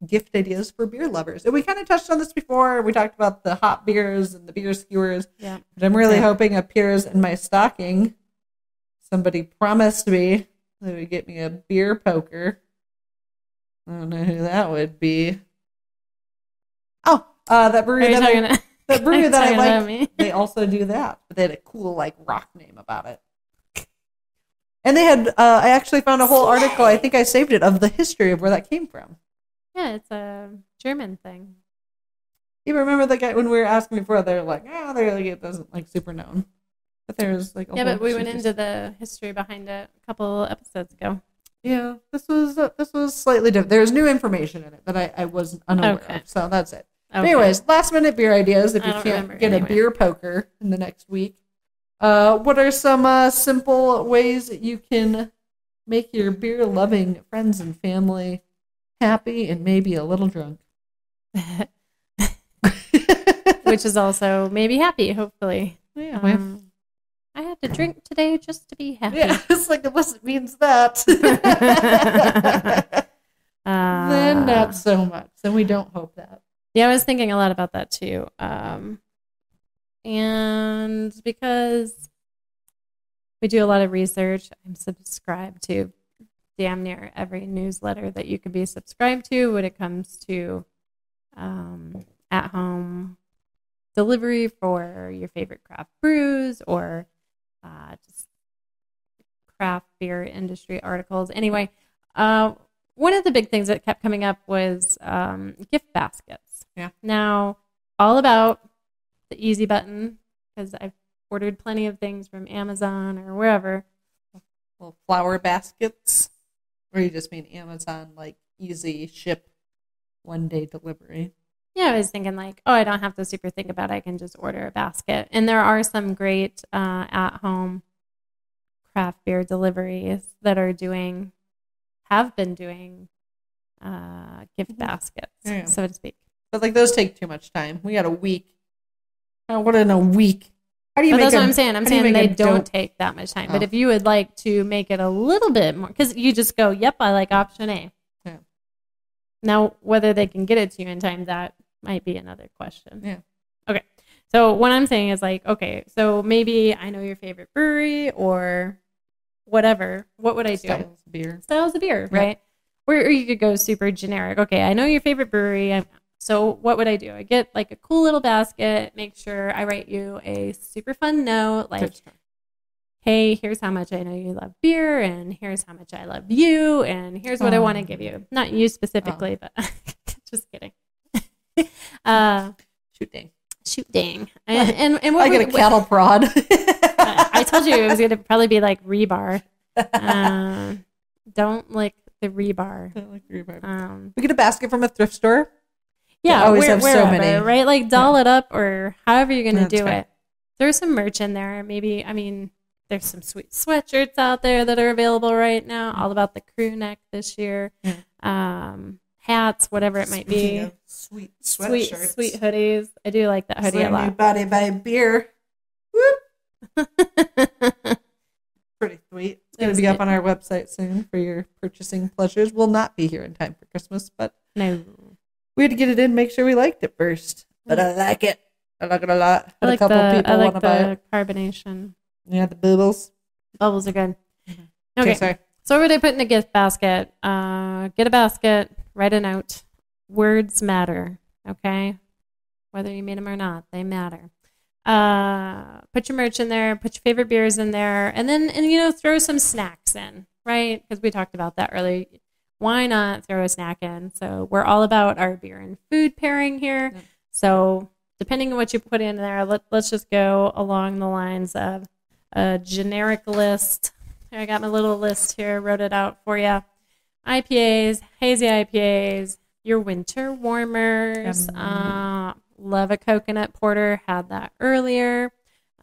gift ideas for beer lovers. And we kind of touched on this before. We talked about the hot beers and the beer skewers. Yeah. But I'm really hoping appears in my stocking. Somebody promised me they would get me a beer poker. I don't know who that would be. Oh, that brewery that I like. Me? They also do that, but they had a cool like rock name about it. And they had, I actually found a whole article, I think I saved it, of the history of where that came from. Yeah, it's a German thing. You remember the guy when we were asking before? They're like, it doesn't like super known, but there's like a Yeah, whole but we went super- into the history behind it a couple episodes ago. Yeah, this was slightly different. There's new information in it that I wasn't unaware Okay. of, so that's it. Okay. Anyways, last minute beer ideas. If I you don't can't remember get anyway. a beer poker in the next week, what are some simple ways that you can make your beer loving friends and family happy and maybe a little drunk? Which is also maybe happy, hopefully. Yeah, I had to drink today just to be happy. yeah, it's like unless it means that, then not so much. Then we don't hope that. Yeah, I was thinking a lot about that too. And because we do a lot of research, I'm subscribed to damn near every newsletter that you could be subscribed to when it comes to at-home delivery for your favorite craft brews or just craft beer industry articles. Anyway, one of the big things that kept coming up was gift baskets. Yeah. Now, all about the easy button, because I've ordered plenty of things from Amazon or wherever. Little flower baskets, or you just mean Amazon, like easy ship, 1-day delivery. Yeah, I was thinking like, oh, I don't have to super think about it. I can just order a basket. And there are some great at-home craft beer deliveries that have been doing gift baskets, Yeah. so to speak. But like those take too much time. We got a week. What in a week? How do you But make that's what a- I'm saying. I'm how do you saying make they a don't dope- take that much time. Oh. But if you would like to make it a little bit more, because you just go, yep, I like option A. Yeah. Now, whether they can get it to you in time, that might be another question. Yeah. Okay. So what I'm saying is like, okay, so maybe I know your favorite brewery or whatever. What would I do? Styles of beer. Styles of beer, Yeah. right? Or you could go super generic. Okay, I know your favorite brewery. So what would I do? I get like a cool little basket, make sure I write you a super fun note like, Thrift store. hey, here's how much I know you love beer, and here's how much I love you, and here's what I want to give you. Not you specifically, but just kidding. Shoot dang. Shoot dang. And what I get a cattle prod. I told you it was going to probably be like rebar. Don't lick the rebar. Don't like rebar. We get a basket from a thrift store. Yeah, always have so wherever, many. right? Like doll it up or however you're going to That's do fair. it. There's some merch in there. Maybe, I mean, there's some sweet sweatshirts out there that are available right now. All about the crew neck this year. Hats, whatever it might be. Sweet Sweet sweatshirts. hoodies. I do like that hoodie a Brand new lot. body by beer. Whoop. Pretty sweet. It's going to be up on our website soon for your purchasing pleasures. We'll not be here in time for Christmas, but No. we had to get it in, make sure we liked it first. But I like it. I like it a lot. I Had like a couple people want to buy the it. carbonation. Yeah, the bubbles. Bubbles are good. Okay, Okay. sorry. So what would I put in a gift basket? Get a basket, write a note. Words matter, okay? Whether you made them or not, they matter. Put your merch in there, put your favorite beers in there, and then throw some snacks in, right? Because we talked about that earlier. Why not throw a snack in? So we're all about our beer and food pairing here. Yeah. So depending on what you put in there, let's just go along the lines of a generic list. I got my little list here, wrote it out for you. IPAs, hazy IPAs, your winter warmers. Love a coconut porter, had that earlier.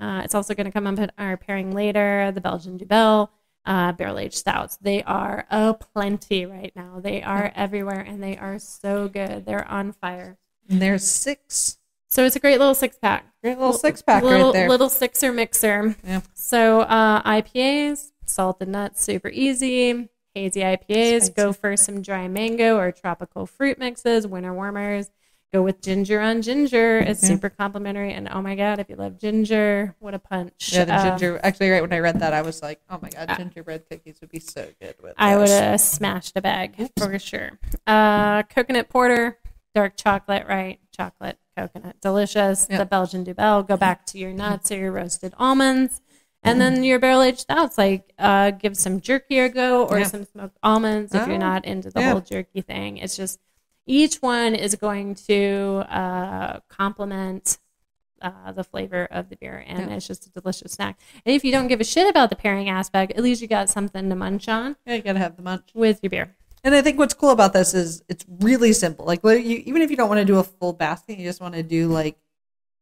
It's also going to come up in our pairing later. The Belgian Dubel, barrel-aged stouts. They are aplenty right now. They are everywhere, and they are so good. They're on fire. And there's 6. So it's a great little six-pack. Great little 6-pack Little, right there. little sixer mixer. Yeah. So IPAs, salted nuts, super easy. Hazy IPAs, Spicy. go for some dry mango or tropical fruit mixes. Winter warmers, go with ginger on ginger. It's super complimentary. And oh my God, if you love ginger, what a punch. Yeah, the ginger. Actually, right when I read that, I was like, oh my God, gingerbread cookies would be so good with I this. would have smashed a bag for sure. Coconut porter, dark chocolate, right? Chocolate, coconut, delicious. Yep. The Belgian Dubel, go back to your nuts or your roasted almonds. And then your barrel-aged stouts, like give some jerky a go or some smoked almonds if you're not into the whole jerky thing. It's just each one is going to complement the flavor of the beer, and it's just a delicious snack. And if you don't give a shit about the pairing aspect, at least you got something to munch on Yeah, you gotta have the munch. with your beer. And I think what's cool about this is it's really simple. Like, even if you don't want to do a full basket, you just want to do like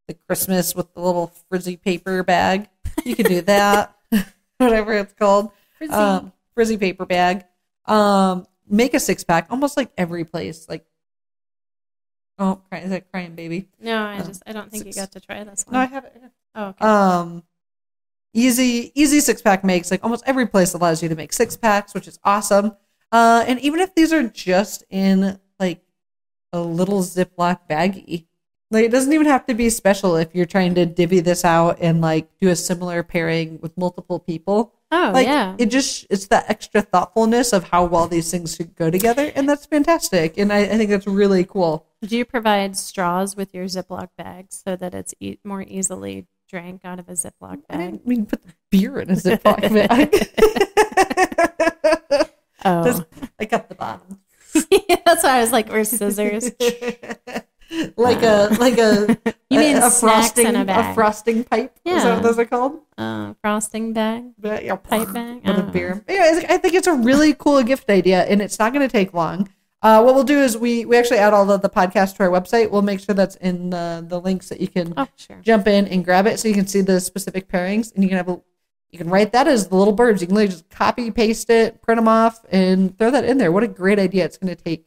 the Christmas with the little frizzy paper bag. You can do that, whatever it's called. Frizzy paper bag. Make a 6-pack, almost like every place. Like, is that Crying Baby? No, I don't think you got to try this one. No, I have it. Oh, okay. Easy 6-pack makes, like, almost every place allows you to make 6-packs, which is awesome. And even if these are just in like a little Ziploc baggie, like, it doesn't even have to be special if you're trying to divvy this out and like do a similar pairing with multiple people. Oh, Like, yeah. it's that extra thoughtfulness of how well these things should go together, and that's fantastic. And I think that's really cool. Do you provide straws with your Ziploc bags so that it's more easily drank out of a Ziploc I bag? didn't mean put the beer in a Ziploc bag. Oh, I cut the bottom. that's why I was like, "Where's scissors?" like a You mean a snacks frosting in a bag? a frosting pipe? Is that Yeah. what those are called? Frosting bag, But, yeah, pipe bag. with a Oh. beer. Anyways, I think it's a really cool gift idea, and it's not going to take long. What we'll do is we actually add all of the podcast to our website. We'll make sure that's in the links that you can Oh, sure. jump in and grab it, so you can see the specific pairings, and you can write that as the little birds. You can literally just copy paste it, print them off, and throw that in there. What a great idea! It's going to take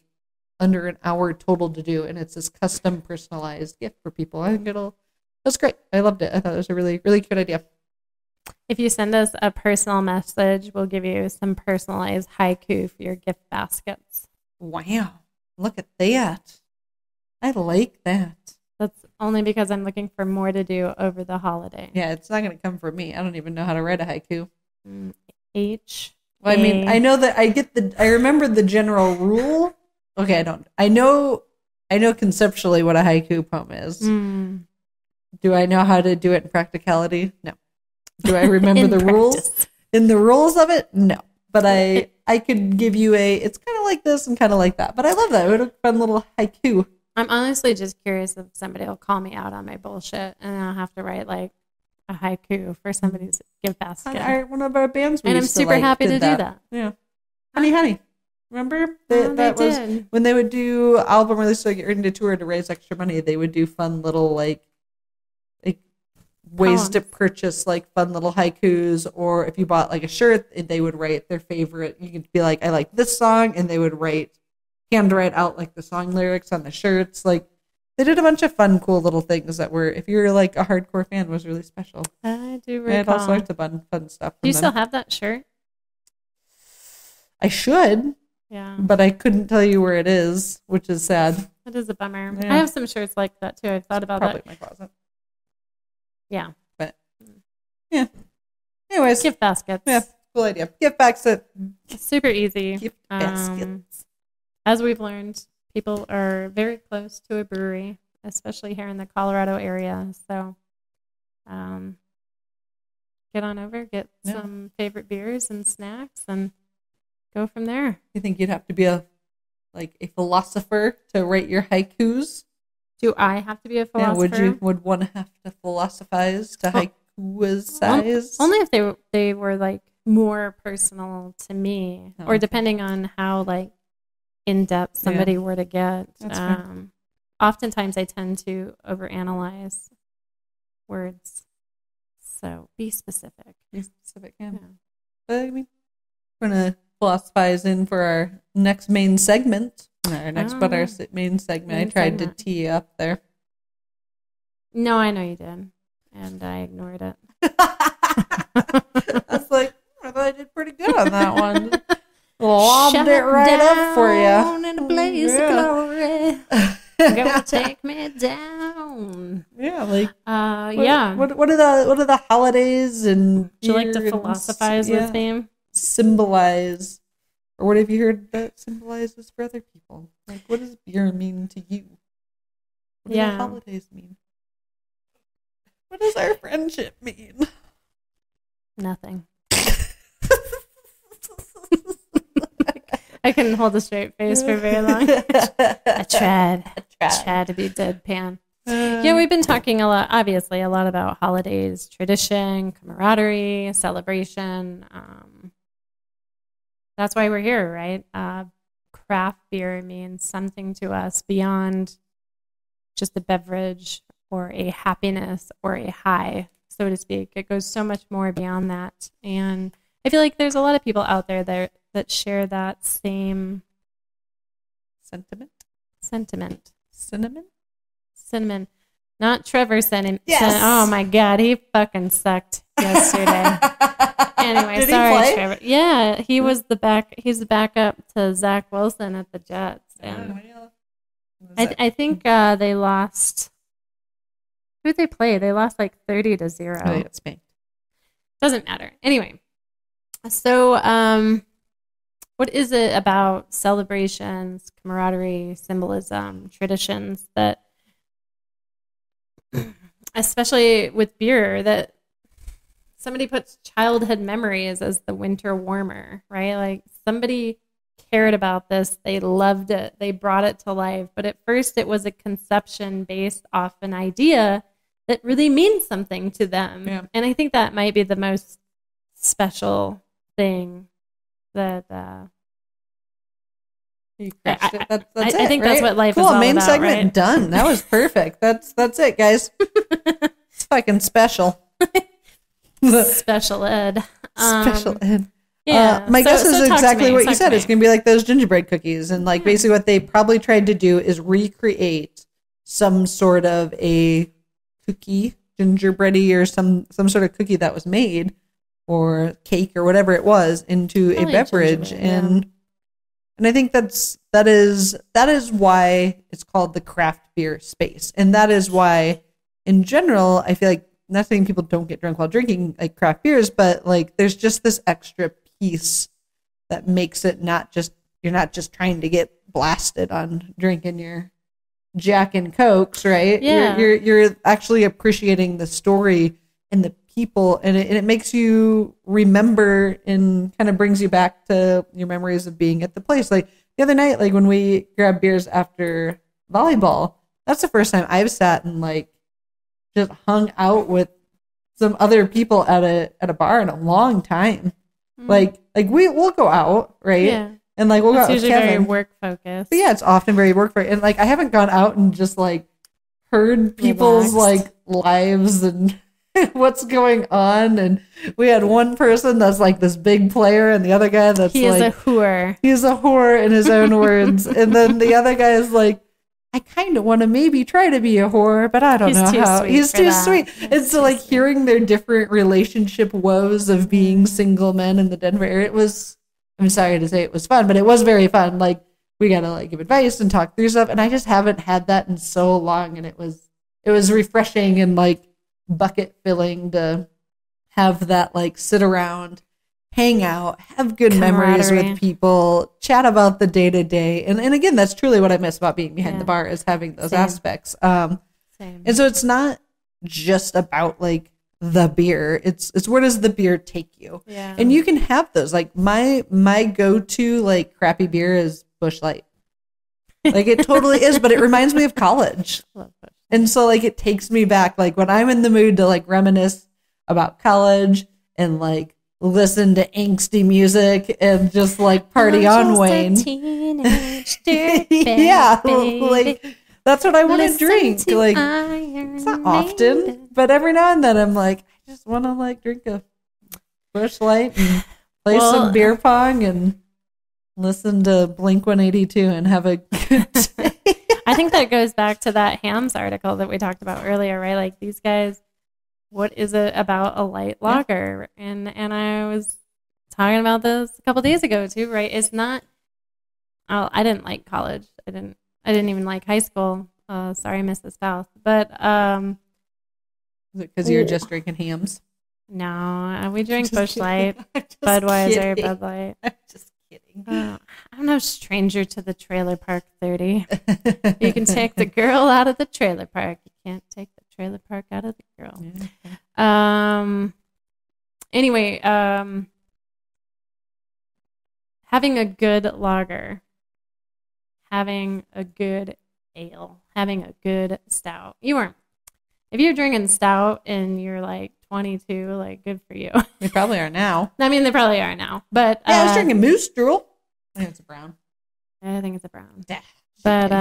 under an hour total to do, and it's this custom personalized gift for people. I think that's great. I loved it. I thought it was a really, really cute idea. If you send us a personal message, we'll give you some personalized haiku for your gift baskets. Wow. Look at that. I like that. That's only because I'm looking for more to do over the holiday. Yeah, it's not going to come from me. I don't even know how to write a haiku. H. Well, I mean, I know that I remember the general rule. Okay, I don't. I know conceptually what a haiku poem is. Do I know how to do it in practicality? No. Do I remember the rules? In the rules of it? No. But I could give you it's kind of like this and kind of like that. But I love that. It would a fun little haiku. I'm honestly just curious if somebody will call me out on my bullshit and I'll have to write like a haiku for somebody's gift basket. One of our bands, and I'm super happy to do that. Yeah. Honey. Remember? That was did. when they would do album release or get ready to tour to raise extra money. They would do fun little like ways to purchase like fun little haikus, or if you bought like a shirt, they would write their favorite. You could be like, I like this song, and they would handwrite out like the song lyrics on the shirts. Like they did a bunch of fun, cool little things that were, if you're like a hardcore fan, was really special. I do recall. I had all sorts of fun stuff. Do you still have that shirt? I should. Yeah. But I couldn't tell you where it is, which is sad. That is a bummer. Yeah. I have some shirts like that too. I've thought about Probably that. in my closet. Yeah. But yeah. Anyways. Gift baskets. Yeah. Cool idea. Gift baskets. Super easy. Gift baskets. As we've learned, people are very close to a brewery, especially here in the Colorado area. So get on over, get some favorite beers and snacks, and go from there. You think you'd have to be a philosopher to write your haikus? Do I have to be a philosopher? Yeah, would one have to philosophize to haiku-size? Only if they were like more personal to me, or depending on how like in depth somebody were to get. Oftentimes, I tend to overanalyze words. So be specific. Be specific, yeah. But I mean, we're gonna philosophize in for our next main segment. Our main segment. I tried to tee you up there. No, I know you did, and I ignored it. I was like, I thought I did pretty good on that one. Lobbed it right up for you. In a blaze of glory. Gonna take me down. Yeah, like yeah. What are the holidays and would you like to philosophize with me? Symbolize, or what have you heard that symbolizes for other people? Like, what does beer mean to you? What do the holidays mean? What does our friendship mean? Nothing. I couldn't hold a straight face for very long. I tried to be deadpan. Yeah, we've been talking a lot about holidays, tradition, camaraderie, celebration. That's why we're here, right? Craft beer means something to us beyond just a beverage or a happiness or a high, so to speak. It goes so much more beyond that. And I feel like there's a lot of people out there that share that same sentiment. Cinnamon. Not Trevor Cinnamon. Yes. Oh my God, he fucking sucked yesterday. Anyway, Did sorry, he play? Trevor. Yeah, he's the backup to Zach Wilson at the Jets. And I think they lost. Who did they play? They lost like 30-0. Oh, yeah, it's me. Doesn't matter. Anyway, so what is it about celebrations, camaraderie, symbolism, traditions that, especially with beer, that somebody puts childhood memories as the winter warmer, right? Like somebody cared about this. They loved it. They brought it to life. But at first it was a conception based off an idea that really means something to them. Yeah. And I think that might be the most special thing that you crushed it. That's I it, think right? that's what life cool, is all main about, segment right? done. That was perfect. That's it, guys. It's fucking special. Special ed. Special ed. Yeah. My guess is exactly what you said. Talk to It's going to be like those gingerbread cookies. And like basically what they probably tried to do is recreate some sort of a cookie, gingerbready, or some sort of cookie that was made, or cake or whatever it was, into a beverage. And I think that is why it's called the craft beer space. And that is why in general I feel like, not saying people don't get drunk while drinking like craft beers, but like there's just this extra piece that makes it not just, you're not just trying to get blasted on drinking your Jack and Cokes, right? Yeah. You're actually appreciating the story and the people, and it makes you remember and kind of brings you back to your memories of being at the place. Like the other night, like when we grabbed beers after volleyball, that's the first time I've sat and like just hung out with some other people at a bar in a long time. Like we'll go out, right? Yeah. And like we'll go It's out with usually very Kevin. work focused. But yeah, it's often very work for, and like I haven't gone out and just like heard people's Relaxed. like lives and what's going on. And we had one person that's like this big player, and the other guy that's He is like a whore. he's a whore in his own words. And then the other guy is like, I kind of want to maybe try to be a whore, but I don't He's know too how. sweet He's for too that. sweet. He's And so too like sweet. hearing their different relationship woes of being single men in the Denver area, it was, I'm sorry to say it was fun, but it was very fun. Like we got to like give advice and talk through stuff. And I just haven't had that in so long. And it was refreshing and like bucket filling to have that, like sit around, hang out, have good memories Camaraderie. with people, chat about the day to day. And again, that's truly what I miss about being behind Yeah. the bar, is having those Same. aspects. Same. And so it's not just about like the beer. It's where does the beer take you? Yeah. And you can have those. Like my go-to like crappy beer is Busch Light. Like it totally is, but it reminds me of college. Love Busch. And so like it takes me back, like when I'm in the mood to like reminisce about college and like listen to angsty music and just like party I'm on just a Wayne. teenage dirtbag, Yeah, baby. like that's what I want to Listen drink. to Like Iron it's not often, Maiden. but every now and then I'm like, I just want to like drink a Busch Light and play Well- some beer pong and listen to Blink 182 and have a good day. I think that goes back to that Hams article that we talked about earlier, right? Like these guys, what is it about a light lager? And I was talking about this a couple days ago too, right? It's not. Oh, I didn't like college. I didn't even like high school. Sorry, Mrs. South. But Is it because you're just drinking hams? no, we drink Just Busch kidding. Light, I'm just Budweiser, kidding. Bud Light. I'm just kidding. I'm no stranger to the trailer park 30. You can take the girl out of the trailer park. You can't take the trailer park out of the girl. Anyway, having a good lager, having a good ale, having a good stout. If you're drinking stout and you're like 22, like good for you. We probably are now. I mean, they probably are now, but Yeah, I was drinking Moose Drool. I think it's a brown. I think it's a brown. Yeah. But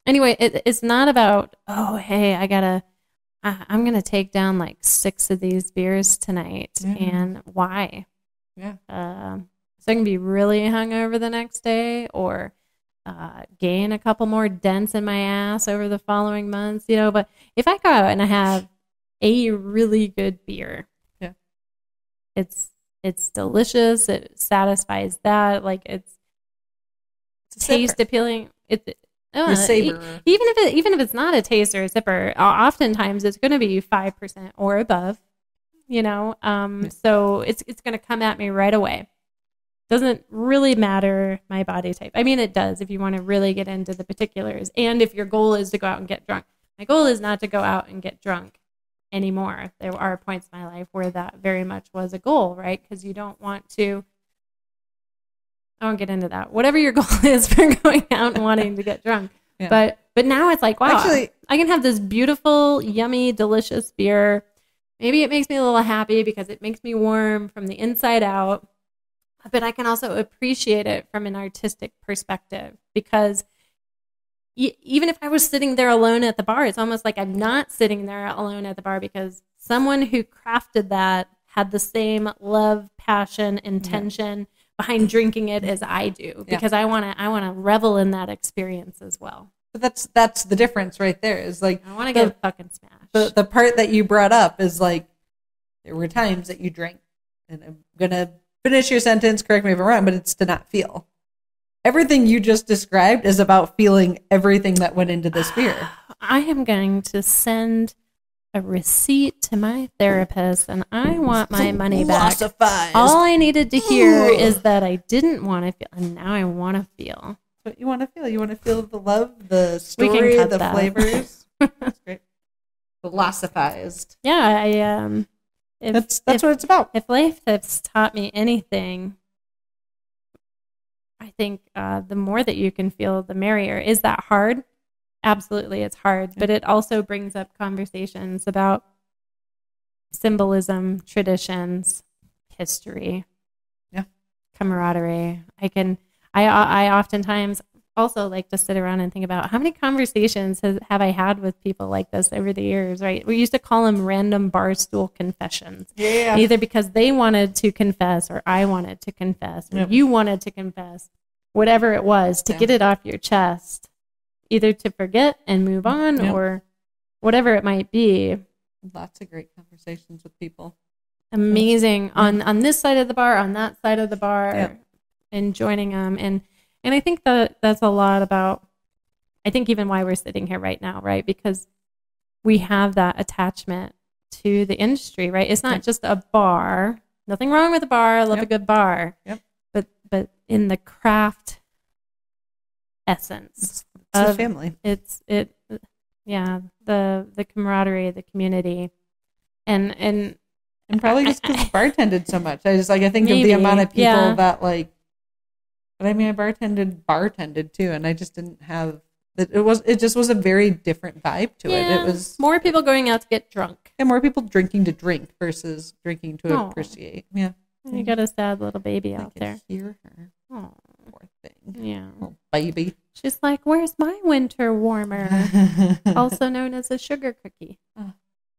anyway, it's not about, oh, hey, I'm gonna take down like 6 of these beers tonight, and why? Yeah. So I can be really hungover the next day, or gain a couple more dents in my ass over the following months, you know. But if I go out and I have a really good beer, yeah, it's delicious. It satisfies that, like it's taste appealing. Your savor. Even if it's not a taste or a sipper, oftentimes it's going to be 5% or above. You know, so it's going to come at me right away. Doesn't really matter my body type. I mean, it does if you want to really get into the particulars, and if your goal is to go out and get drunk. My goal is not to go out and get drunk anymore. There are points in my life where that very much was a goal, right? Because you don't want to. I won't get into that. Whatever your goal is for going out and wanting to get drunk. Yeah. But now it's like, wow, Actually, I can have this beautiful, yummy, delicious beer. Maybe it makes me a little happy because it makes me warm from the inside out. But I can also appreciate it from an artistic perspective, because even if I was sitting there alone at the bar, it's almost like I'm not sitting there alone at the bar, because someone who crafted that had the same love, passion, intention behind drinking it as I do, because I want to revel in that experience as well. But that's the difference right there. Is like I want to get fucking smashed. the part that you brought up is like there were times that you drank, and I'm gonna finish your sentence. Correct me if I'm wrong, but it's to not feel. Everything you just described is about feeling everything that went into this beer. I am going to send a receipt to my therapist and I want my money back. Philosophized. All I needed to hear is that I didn't want to feel, and now I want to feel. What you want to feel. You want to feel the love, the We can story, cut the that. flavors. That's great. Philosophized. Yeah, That's what it's about. If life has taught me anything, I think the more that you can feel, the merrier. Is that hard? Absolutely, it's hard. But it also brings up conversations about symbolism, traditions, history, camaraderie. I oftentimes also like to sit around and think about how many conversations have I had with people like this over the years, right? We used to call them random barstool confessions. Yeah. Either because they wanted to confess or I wanted to confess or you wanted to confess, whatever it was, to get it off your chest, either to forget and move on or whatever it might be. Lots of great conversations with people. Amazing on this side of the bar, on that side of the bar, and joining them. And I think that's a lot about, I think even why we're sitting here right now, right? Because we have that attachment to the industry, right? It's not just a bar. Nothing wrong with a bar. I love a good bar. Yep. But in the craft essence it's of the family. The camaraderie, the community. And probably just because bartended so much. I think of the Maybe, amount of people yeah. that like. But I mean, I bartended too, and I just didn't have that. It just was a very different vibe to it. It was more people going out to get drunk. and more people drinking to drink versus drinking to appreciate. Yeah, You got a sad little baby out there. Hear her, Oh, poor thing. yeah. Little baby. She's like, "Where's my winter warmer?" Also known as a sugar cookie.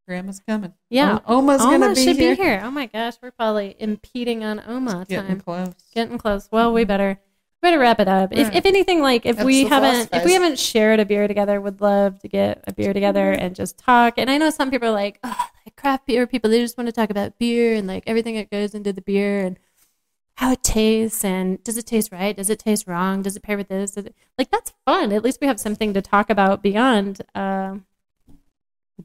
Grandma's coming. Yeah, Oma's gonna be should here. be here. Oh my gosh, we're probably impeding on Oma Getting time. close. Getting close. Well, we better wrap it up. Right. If anything, like if we Episode haven't shared a beer together, would love to get a beer together and just talk. And I know some people are like, like craft beer people, they just want to talk about beer and like everything that goes into the beer and how it tastes and does it taste right? Does it taste wrong? Does it pair with this? Like that's fun. At least we have something to talk about beyond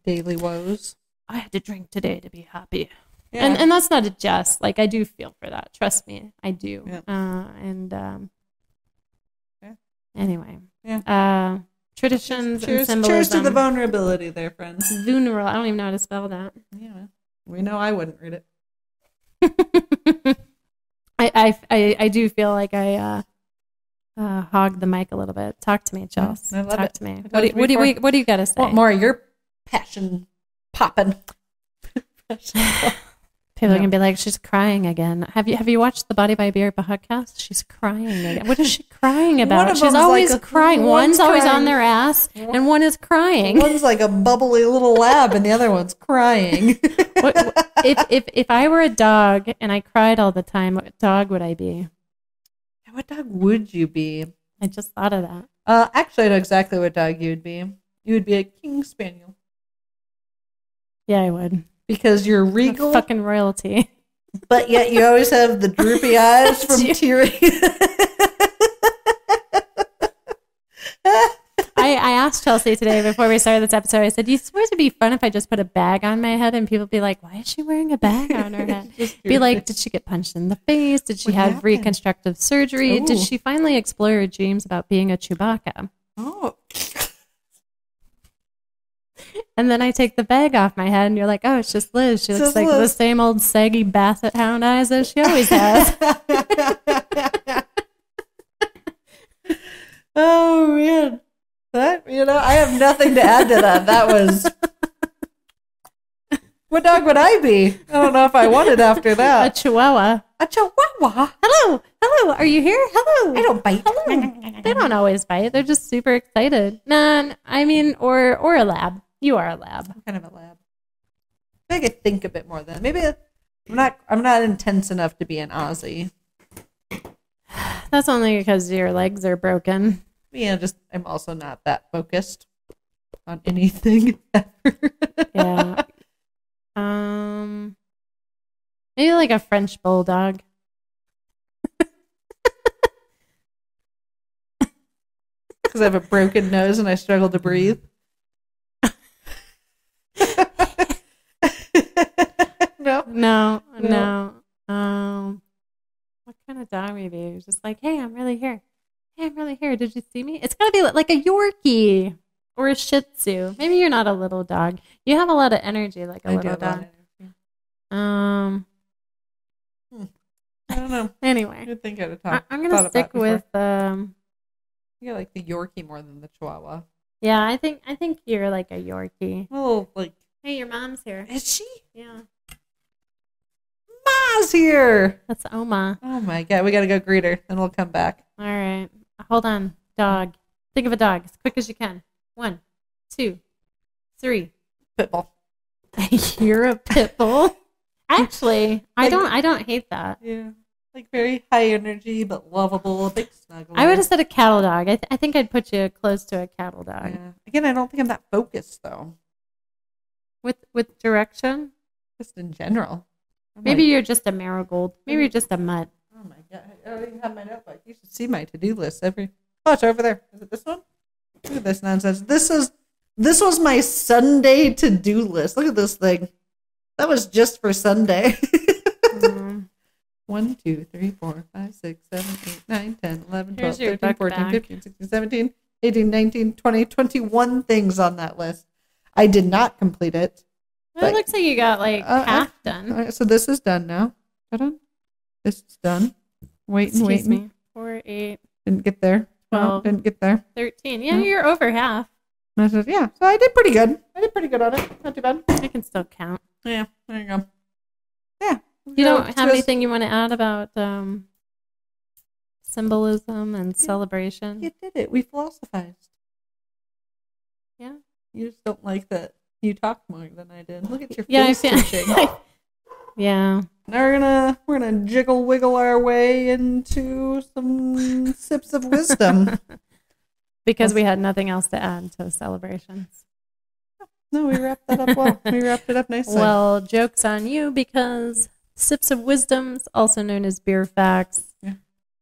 Daily woes. I had to drink today to be happy. Yeah. And that's not a jest. Like I do feel for that. Trust me, I do. Yeah. Anyway. Yeah. Traditions and Cheers symbolism. to the vulnerability there, friends. Vulnerable. I don't even know how to spell that. Yeah. We know I wouldn't read it. I do feel like I hogged the mic a little bit. Talk to me, Chels. I love Talk it. to me. I What do you got to say? Want more of your passion popping. People are gonna be like, she's crying again. Have you watched the Body by Beer podcast? She's crying again. What is she crying One about? of She's them's always like crying. one's One's always crying. on their ass, and one is crying. One's like a bubbly little lab, and the other one's crying. If I were a dog and I cried all the time, what dog would I be? What dog would you be? I just thought of that. Actually, I know exactly what dog you would be. You would be a King Spaniel. Yeah, I would. Because you're regal, Fucking royalty. but yet you always have the droopy eyes from tearing. I asked Chelsea today before we started this episode, I said, do you suppose it'd be fun if I just put a bag on my head and people be like, why is she wearing a bag on her head? Be like, did she get punched in the face? Did she have reconstructive surgery? Ooh. Did she finally explore her dreams about being a Chewbacca? Oh. And then I take the bag off my head and you're like, oh, it's just Liz. She looks like the same old saggy basset hound eyes as she always has. Oh, man. That, I have nothing to add to that. That was... What dog would I be? I don't know if I want it after A that. Chihuahua. A Chihuahua? Hello. Hello. Are you here? Hello. I don't bite. Hello. They don't always bite. They're just super excited. Or a lab. You are a lab. I'm kind of a lab. I could think a bit more then. Maybe I'm not intense enough to be an Aussie. That's only because your legs are broken. Yeah, I'm also not that focused on anything ever. Yeah. Maybe like a French bulldog. Because I have a broken nose and I struggle to breathe. No. What kind of dog maybe? It was just like, hey, I'm really here. Hey, I'm really here. Did you see me? It's got to be like a Yorkie or a Shih Tzu. Maybe you're not a little dog. You have a lot of energy like a little dog. I don't know. Anyway, I think I'd have I'm going to stick with you like the Yorkie more than the Chihuahua. yeah, I think you're like a Yorkie. Oh, like, Hey, your mom's here. is she? Yeah. Ma's here. That's Oma. Oh my God, we gotta go greet her, then we'll come back. All right. Hold on. Dog. Think of a dog as quick as you can. 1, 2, 3. Pitbull. You're a pit bull. Actually, I don't hate that. Yeah. Like very high energy but lovable, a big snuggler. I would have said a cattle dog. I think I'd put you close to a cattle dog. Yeah. Again, I don't think I'm that focused though. With direction. Just in general. Maybe you're just a marigold. Maybe you're just a mutt. Oh my God. I don't even have my notebook. You should see my to-do list Oh, it's over there. Is it this one? Look at this nonsense. This was my Sunday to-do list. Look at this thing. That was just for Sunday. 1, 2, 3, 4, 5, 6, 7, 8, 9, 10, 11, 12, 13, 14, 15, 16, 17, 18, 19, 20, 21 things on that list. I did not complete it. It looks like you got like half done. So this is done now. Done. This is done. Waiting. Excuse me. 4, 8, Didn't get there. 12. Didn't get there. 13. Yeah, you're over half. I said, yeah. So I did pretty good. On it. Not too bad. I can still count. Yeah. There you go. Yeah. You don't have anything you want to add about symbolism and celebration? You did it. We philosophized. Yeah. You just don't like that you talked more than I did. Look at your Yeah, face twitching. Yeah. Now we're gonna jiggle wiggle our way into some sips of wisdom. Because we had nothing else to add to celebrations. No, we wrapped that up well. We wrapped it up nicely. Well, joke's on you because sips of wisdoms, also known as beer facts,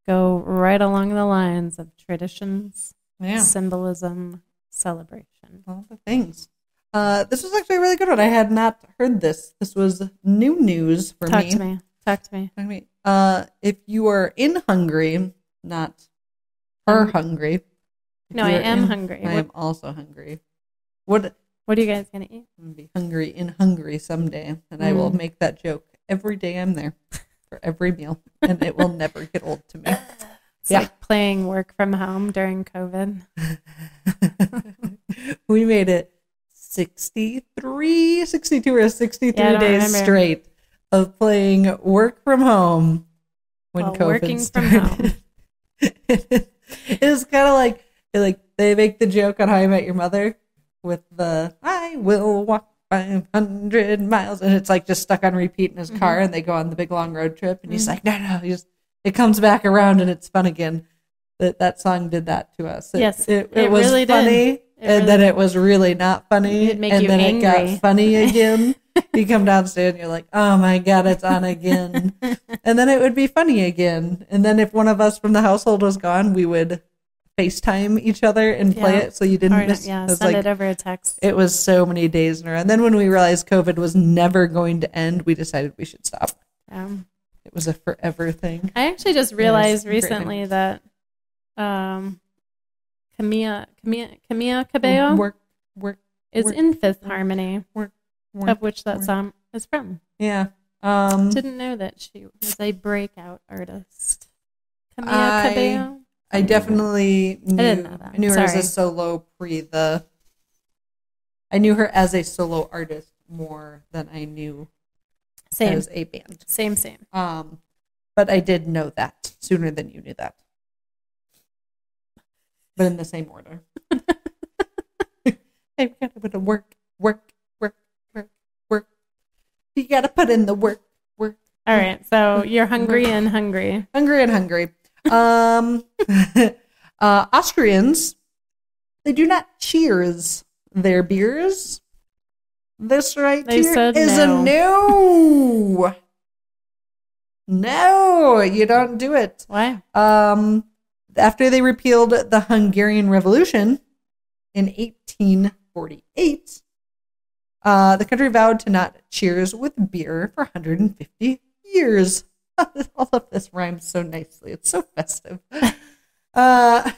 go right along the lines of traditions, symbolism, celebration. All the things. This was actually a really good one. I had not heard this. This was new news for me. Talk to me. If you are in Hungary, not her hungry. No, I am hungry. I am also hungry. What are you guys going to eat? I'm going to be hungry in Hungary someday, and I will make that joke every day I'm there for every meal, and it will never get old to me. It's like playing work from home during COVID. We made it 62 or 63 days straight of playing work from home when COVID working started. From home. It's kind of like they make the joke on How I Met Your Mother with the I will walk 500 miles, and it's like just stuck on repeat in his car, and they go on the big long road trip, and he's like, no, it comes back around and it's fun again. That song did that to us. It was really funny. Then it was really not funny. It'd make and you then angry. It got funny again. You come downstairs and you're like, oh my God, it's on again. And then it would be funny again. And then if one of us from the household was gone, we would FaceTime each other and play it so you didn't miss. Yeah, send it over a text. It was so many days in a row. And then when we realized COVID was never going to end, we decided we should stop. It was a forever thing. I actually just realized recently that Camilla Cabello is in Fifth Harmony, of which that song is from. Yeah. Didn't know that she was a breakout artist. Camilla Cabello? I definitely knew, I didn't know that. I knew her as a solo I knew her as a solo artist more than I knew as a band. Same. But I did know that sooner than you knew that. But in the same order. Hey, we gotta put in work. You gotta put in the work. All right, so you're hungry and hungry. Austrians, they do not cheers their beers. This right here is a no. No, you don't do it. Why? After they repealed the Hungarian Revolution in 1848, the country vowed to not cheers with beer for 150 years. All of this rhymes so nicely. It's so festive. Uh,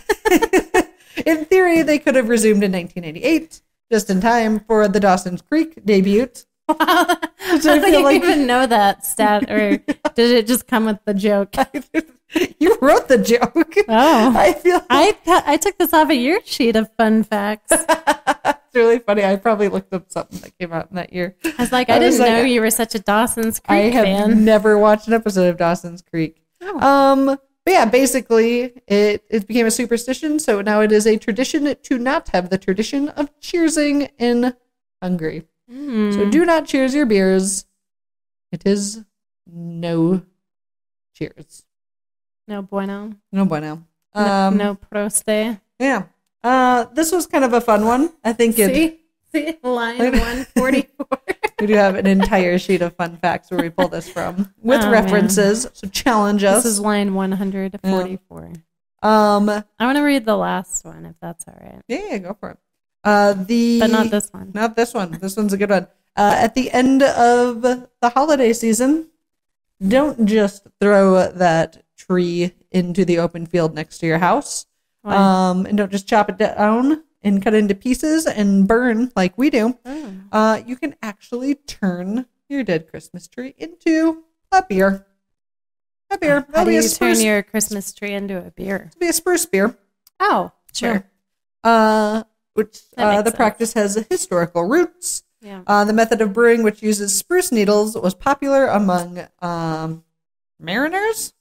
in theory, they could have resumed in 1988, just in time for the Dawson's Creek debut. Wow. I don't even know that stat, or did it just come with the joke? You wrote the joke. Oh, I feel I took this off of your sheet of fun facts. it's really funny. I probably looked up something that came out in that year. I was like, I didn't know you were such a Dawson's Creek I have fan. never watched an episode of Dawson's Creek. Oh. But yeah, basically, it became a superstition. So now it is a tradition to not have the tradition of cheersing in Hungary. So do not cheers your beers. It is no cheers. No bueno. No bueno. No proste. Yeah. This was kind of a fun one. I think See, line 144. we do have an entire sheet of fun facts where we pull this from with Oh, references. man. So challenge us. This is line 144. I I want to read the last one, if that's all right. yeah, go for it. But not this one. Not this one. This one's a good one. At the end of the holiday season, don't just throw that tree into the open field next to your house. Why? And don't just chop it down and cut it into pieces and burn like we do. Oh. You can actually turn your dead Christmas tree into a beer. A beer. How do be you a spruce, turn your Christmas tree into a beer? be a spruce beer. Oh, sure. Which That makes the sense. practice has historical roots. Yeah. The method of brewing, which uses spruce needles, was popular among mariners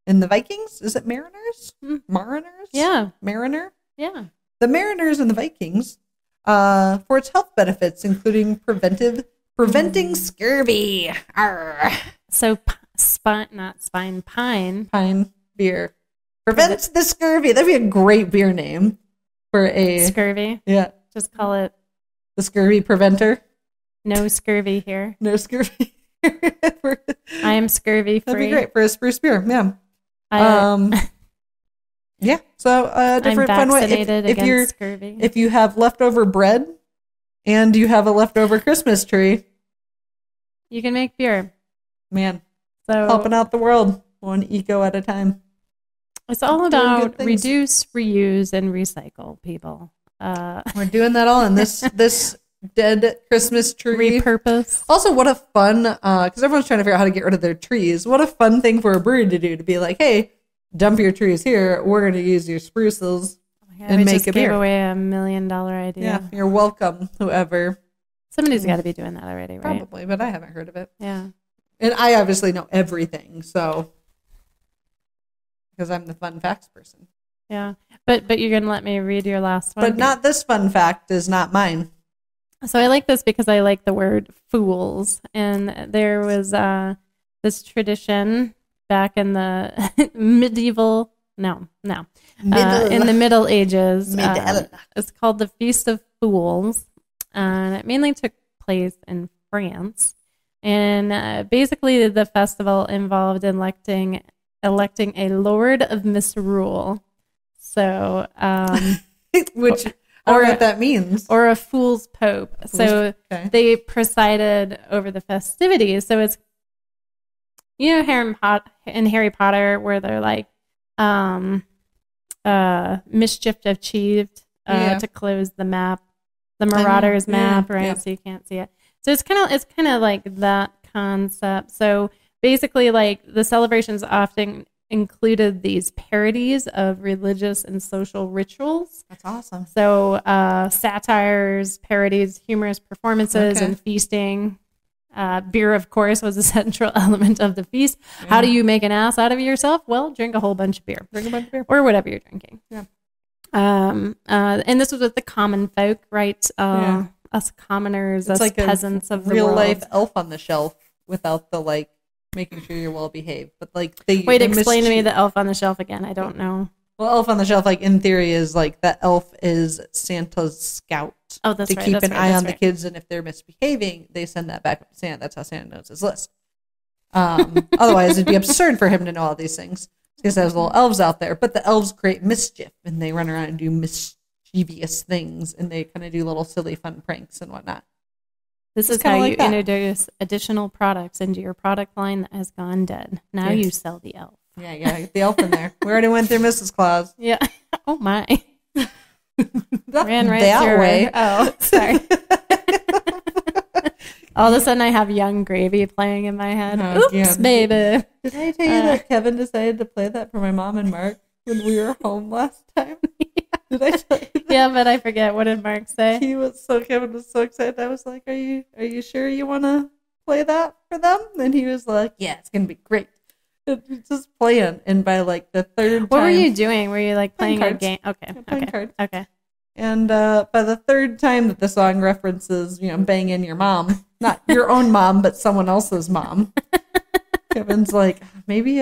in the Vikings. Is it mariners? Mariners? Yeah. Mariner? Yeah. The mariners and the Vikings, for its health benefits, including preventing scurvy. Arr. So pine. Pine beer. Prevents the scurvy. That'd be a great beer name for a Scurvy. yeah. Just call it The scurvy preventer. no scurvy here. No scurvy. I am scurvy free. That'd be great for a spruce beer. Yeah. I, Yeah. So I'm different fun way. vaccinated If you're against scurvy. if you have leftover bread and you have a leftover Christmas tree, You can make beer. man, So helping out the world one eco at a time. it's all Doing good about things. reduce, reuse, and recycle, people. We're doing that all in this dead Christmas tree. Repurpose. Also, what a fun, because everyone's trying to figure out how to get rid of their trees. What a fun thing for a brewery to do, to be like, hey, dump your trees here. We're going to use your spruces and we make just a gave beer. away $1 million idea. Yeah, you're welcome, whoever. Somebody's got to be doing that already, right? Probably, but I haven't heard of it. Yeah. And I obviously know everything, so, because I'm the fun facts person. Yeah. But you're going to let me read your last one? But not this fun fact is not mine. So I like this because I like the word fools. And there was this tradition back in the medieval, in the Middle Ages. It's called the Feast of Fools. And it mainly took place in France. And basically the festival involved electing a Lord of Misrule. So, Which, I don't know what that means. or a fool's pope. So Okay. they presided over the festivities. So it's, Harry Potter, where they're like, mischief achieved to close the map, the Marauders map, right? Yeah. So you can't see it. So it's kind of like that concept. So basically, like the celebrations often included these parodies of religious and social rituals. That's awesome. So satires, parodies, humorous performances, Okay. and feasting. Beer, of course, was a central element of the feast. How do you make an ass out of yourself? Well, drink a whole bunch of beer. Drink a bunch of beer. Or whatever you're drinking. Yeah. And this was with the common folk, right? Yeah. Us commoners, It's us like peasants a of the real world. life elf on the shelf without the like making sure you're well behaved. But like they Wait, they explain to me mischief- the elf on the shelf again. I don't know. Well, elf on the shelf, like in theory, is like that elf is Santa's scout. Oh, that's to right. keep that's an right, eye that's on the right. kids, and if they're misbehaving, they send that back up to Santa. That's how Santa knows his list. Otherwise, it'd be absurd for him to know all these things because there's little elves out there. But the elves create mischief, and they run around and do mischievous things, and they kind of do little silly, fun pranks and whatnot. This It's is how kinda you like that. introduce additional products into your product line that has gone dead. Now Yes. you sell the elf. Yeah, get the elf in there. We already went through Mrs. Claus. Yeah. Oh my. Not Ran right that through way. her. Oh, sorry. All of a sudden I have Young Gravy playing in my head. Oh, Oops, yeah. baby. Did I tell you that Kevin decided to play that for my mom and Mark when we were home last time? Did I tell you that? Yeah, but I forget. What did Mark say? Kevin was so excited. I was like, Are you sure you wanna play that for them? And he was like, yeah, it's gonna be great. And just playing, and by like the third What time, were you doing? Were you like Playing playing a cards. game? Okay. Yeah, playing Okay. cards. Okay. And by the third time that the song references, banging your mom, not your own mom, but someone else's mom, Kevin's like, maybe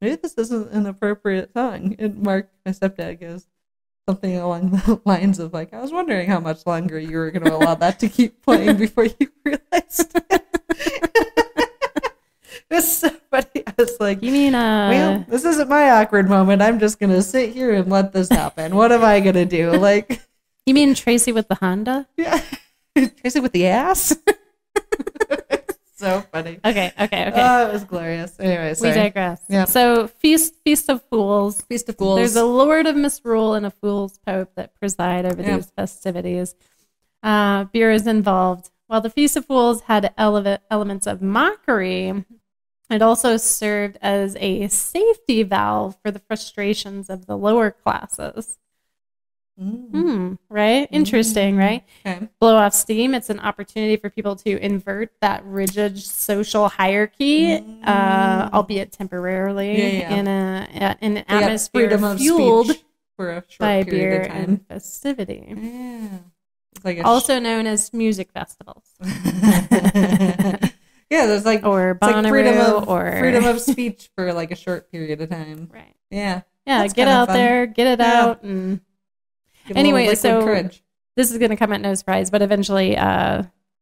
this isn't an appropriate song. And Mark, my stepdad, goes something along the lines of like, I was wondering how much longer you were going to allow that to keep playing before you realized it. It was so funny. I was like, You mean well, this isn't my awkward moment. I'm just going to sit here and let this happen. What am I going to do? Like, you mean Tracy with the Honda? yeah. Tracy with the ass? So funny. Okay. Oh, it was glorious. Anyway, sorry. We digress. Yeah. So Feast of Fools. Feast of Fools. There's a Lord of Misrule and a Fool's Pope that preside over Yeah. these festivities. Beer is involved. While the Feast of Fools had elements of mockery, it also served as a safety valve for the frustrations of the lower classes. Right? Interesting, right? Okay. Blow off steam. It's an opportunity for people to invert that rigid social hierarchy, albeit temporarily, Yeah. in an They got atmosphere freedom of fueled speech for a short by period beer of time. and festivity. Yeah. It's like Also known as music festivals. yeah, there's like Or it's like Bonnaroo freedom of speech for like a short period of time. Right. Yeah. Yeah, That's get kinda out fun. there, get it Yeah. out. And Give a anyway, little liquid so courage. this is going to come at no surprise, but eventually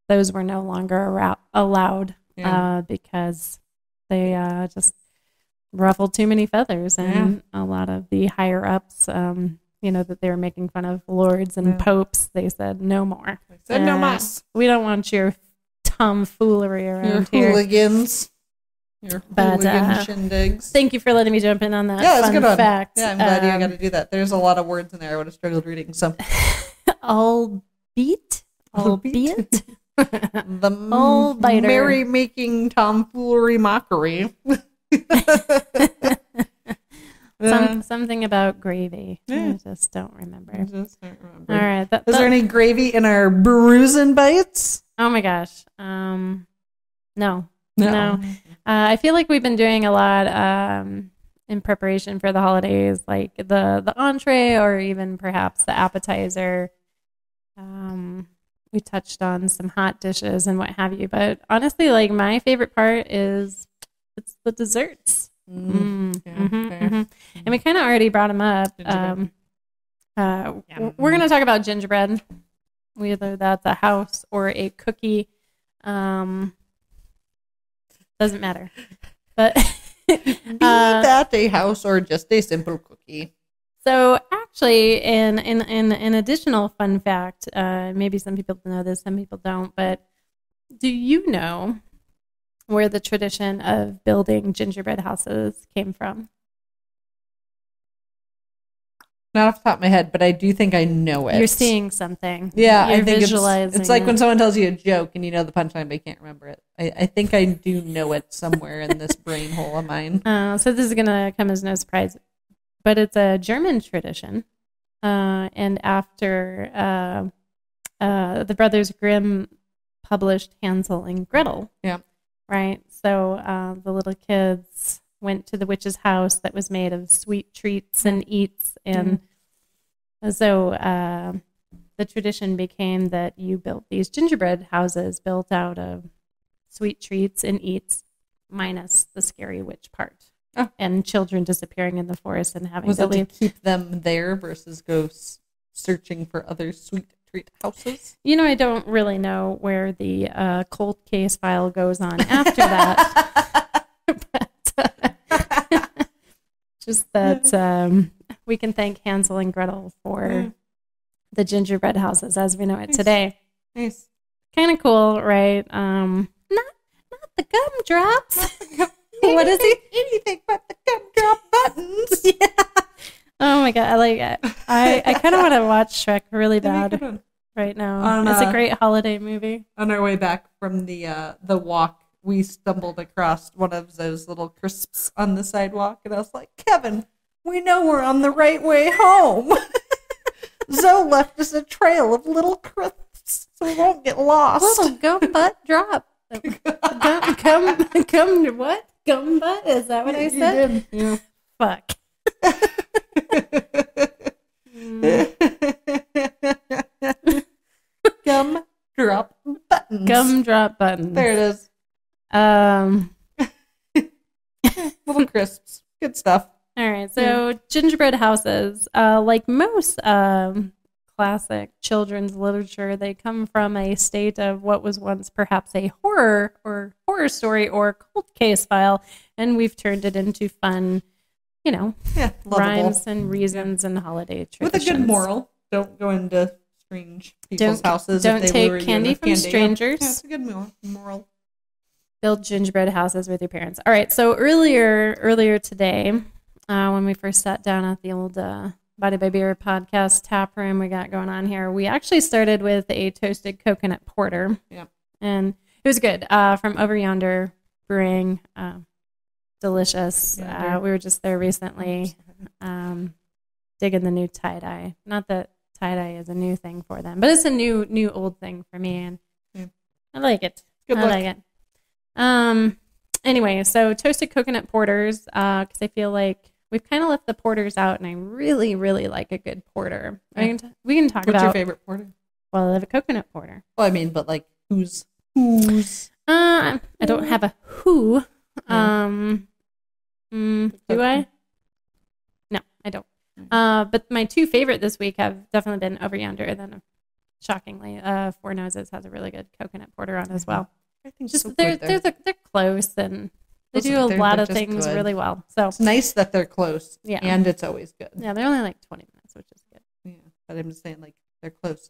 those were no longer allowed Yeah. because they just ruffled too many feathers. And a lot of the higher ups, that they were making fun of lords and popes, they said no more. They said no mas. We don't want your tomfoolery Your around here. hooligans. Your But, hooligan shindigs. Thank you for letting me jump in on that Yeah, that's a fun good one. fact. Yeah, I'm glad you got to do that. There's a lot of words in there I would have struggled reading. So albeit the All biter. merry-making tomfoolery mockery. Something about gravy. Yeah. I just don't remember. I just don't remember. All right. Is there any gravy in our bruising bites? Oh my gosh. No. I feel like we've been doing a lot in preparation for the holidays, like the entree or even perhaps the appetizer. We touched on some hot dishes and what have you, but honestly, like my favorite part it's the desserts. And we kind of already brought them up. We're going to talk about gingerbread, whether that's a house or a cookie. Doesn't matter. But be that a house or just a simple cookie. So actually, in an additional fun fact, maybe some people know this, some people don't, but do you know where the tradition of building gingerbread houses came from? Not off the top of my head, but I do think I know it. You're seeing something. Yeah, You're I think visualizing it's like it. when someone tells you a joke and you know the punchline, but you can't remember it. I think I do know it somewhere in this brain hole of mine. So this is going to come as no surprise, but it's a German tradition. And after the Brothers Grimm published Hansel and Gretel. Yeah. Right? So the little kids went to the witch's house that was made of sweet treats and eats. And so the tradition became that you built these gingerbread houses built out of sweet treats and eats minus the scary witch part. Oh. And children disappearing in the forest and having Was to it to leave. keep them there versus go searching for other sweet treat houses? I don't really know where the cold case file goes on after that. But, just that we can thank Hansel and Gretel for the gingerbread houses as we know it today. Nice. Kind of cool, right. Not the gumdrops. What is it? Anything but the gumdrop buttons. Yeah. Oh my god, I like it. I kind of want to watch Shrek really bad On right now. It's a great holiday movie. our way back from the walk, we stumbled across one of those little crisps on the sidewalk, and I was like, Kevin, we know we're on the right way home. Zoe left us a trail of little crisps so we won't get lost. Little gum butt drop. Gum what? Gum butt? Is that what I said? Yeah. Fuck. Gumdrop buttons. Gumdrop buttons. There it is. Little crisps. Good stuff. All right. So gingerbread houses, like most classic children's literature, they come from a state of what was once perhaps a horror story or cold case file, and we've turned it into fun, Lovable. rhymes and reasons and holiday traditions. With a good moral. Don't go into strange people's houses. Don't if they take lure you candy with from candy. strangers. Yeah, it's a good moral. Build gingerbread houses with your parents. All right. So earlier today, when we first sat down at the old Body by Beer podcast tap room we got going on here, we actually started with a toasted coconut porter. Yeah. And it was good. From Over Yonder Brewing. Delicious. Yeah, we were just there recently, digging the new tie-dye. Not that tie-dye is a new thing for them, but it's a new old thing for me, and I like it. Good I luck. like it. Anyway, so toasted coconut porters, because I feel like we've kind of left the porters out, and I really, really like a good porter. Yeah. We can talk What's about. your favorite porter? Well, I love a coconut porter. Well, I mean, but like who's? I don't have a who. Do I? No, I don't. But my two favorite this week have definitely been Over Yonder, and then shockingly, Four Noses has a really good coconut porter on as well. I think Just so they're good there. close, and they Those do are- a they're- lot they're of just things good. really well. So It's nice that they're close. Yeah. And it's always good. yeah, they're only like 20 minutes, which is good, Yeah. But I'm just saying, like, they're close.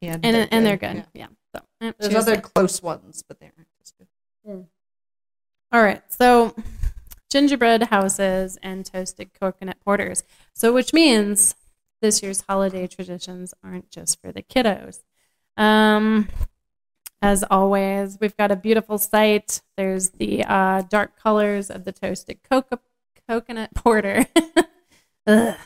And they're good. Yeah. Yeah. So There's cheers other there. close ones, but they aren't as good. All right, so gingerbread houses and toasted coconut porters. So which means this year's holiday traditions aren't just for the kiddos. As always, we've got a beautiful site. There's the dark colors of the toasted coconut porter that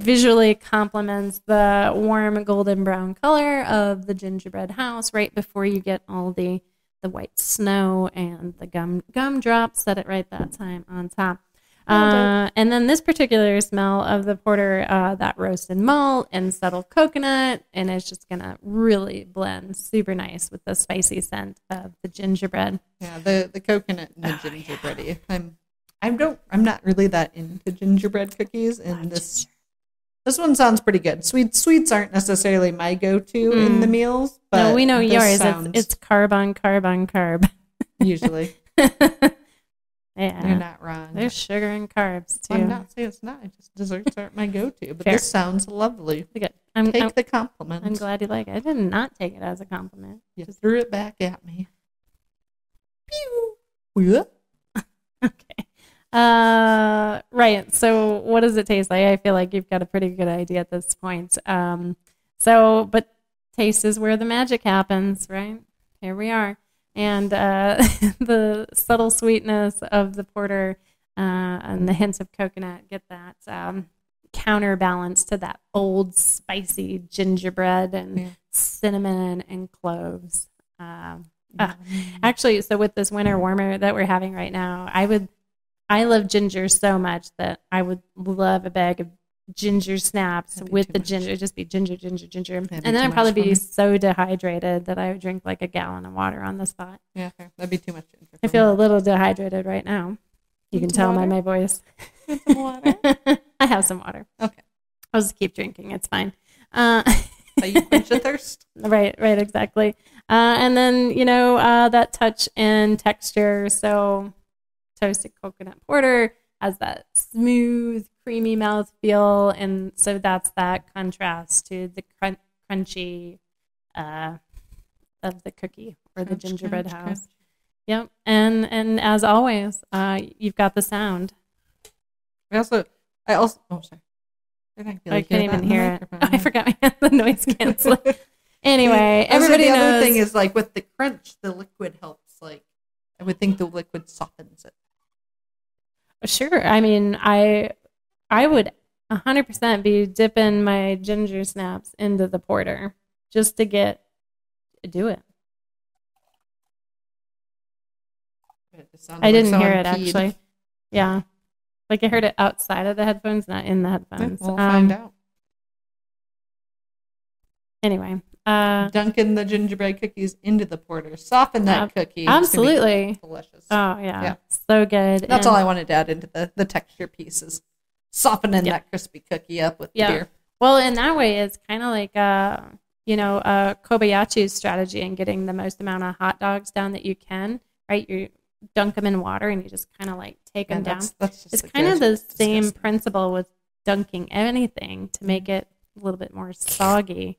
visually complements the warm golden brown color of the gingerbread house right before you get all the white snow and the gumdrops set it right that time on top. And then this particular smell of the porter, that roasted malt and subtle coconut, and it's just going to really blend super nice with the spicy scent of the gingerbread. Yeah, the coconut and the gingerbready. I'm not really that into gingerbread cookies, and this one sounds pretty good. Sweets aren't necessarily my go-to in the meals, but no, we know this yours. sounds- It's carb on carb on carb. usually. Yeah. You're not wrong. There's sugar and carbs too. I'm not saying it's not. Just desserts aren't my go-to, but Fair. this sounds lovely. Good. Take the compliment. I'm glad you like it. I did not take it as a compliment. You threw it back at me. Pew. Yeah. Okay. Right. So what does it taste like? I feel like you've got a pretty good idea at this point. But taste is where the magic happens, right? Here we are. And the subtle sweetness of the porter and the hints of coconut get that counterbalance to that old spicy gingerbread and cinnamon and cloves. Actually, so with this winter warmer that we're having right now, I love ginger so much that I would love a bag of ginger snaps with the ginger. Just be ginger. And then I'd probably be so dehydrated that I would drink like a gallon of water on the spot. Yeah, fair. That'd be too much ginger. I feel a little dehydrated right now. You can tell by my voice. Some water. I have some water. Okay. I'll just keep drinking. It's fine. So you quench your thirst. Right, exactly. And then, that touch and texture. So toasted coconut porter has that smooth, creamy mouthfeel. And so that's that contrast to the crunchy of the cookie or the Crunch, gingerbread crunch, house. crunch. Yep. And as always, you've got the sound. I also, oh, sorry. I can't even hear it. I forgot the noise canceling. Anyway, Also, everybody the knows. other thing is like with the crunch, the liquid helps. Like I would think the liquid softens it. Sure. I mean, I would 100% be dipping my ginger snaps into the porter just to do it. I didn't hear it actually. Yeah. Like I heard it outside of the headphones, not in the headphones. We'll find out. Anyway, dunking the gingerbread cookies into the porter, soften that cookie. Absolutely delicious. Oh yeah, so good. That's all I wanted to add into the texture pieces, softening that crispy cookie up with beer. Well, in that way, it's kind of like Kobayashi's strategy in getting the most amount of hot dogs down that you can. Right, you dunk them in water and you just kind of like take them down. It's kind of the same principle with dunking anything to make it a little bit more soggy.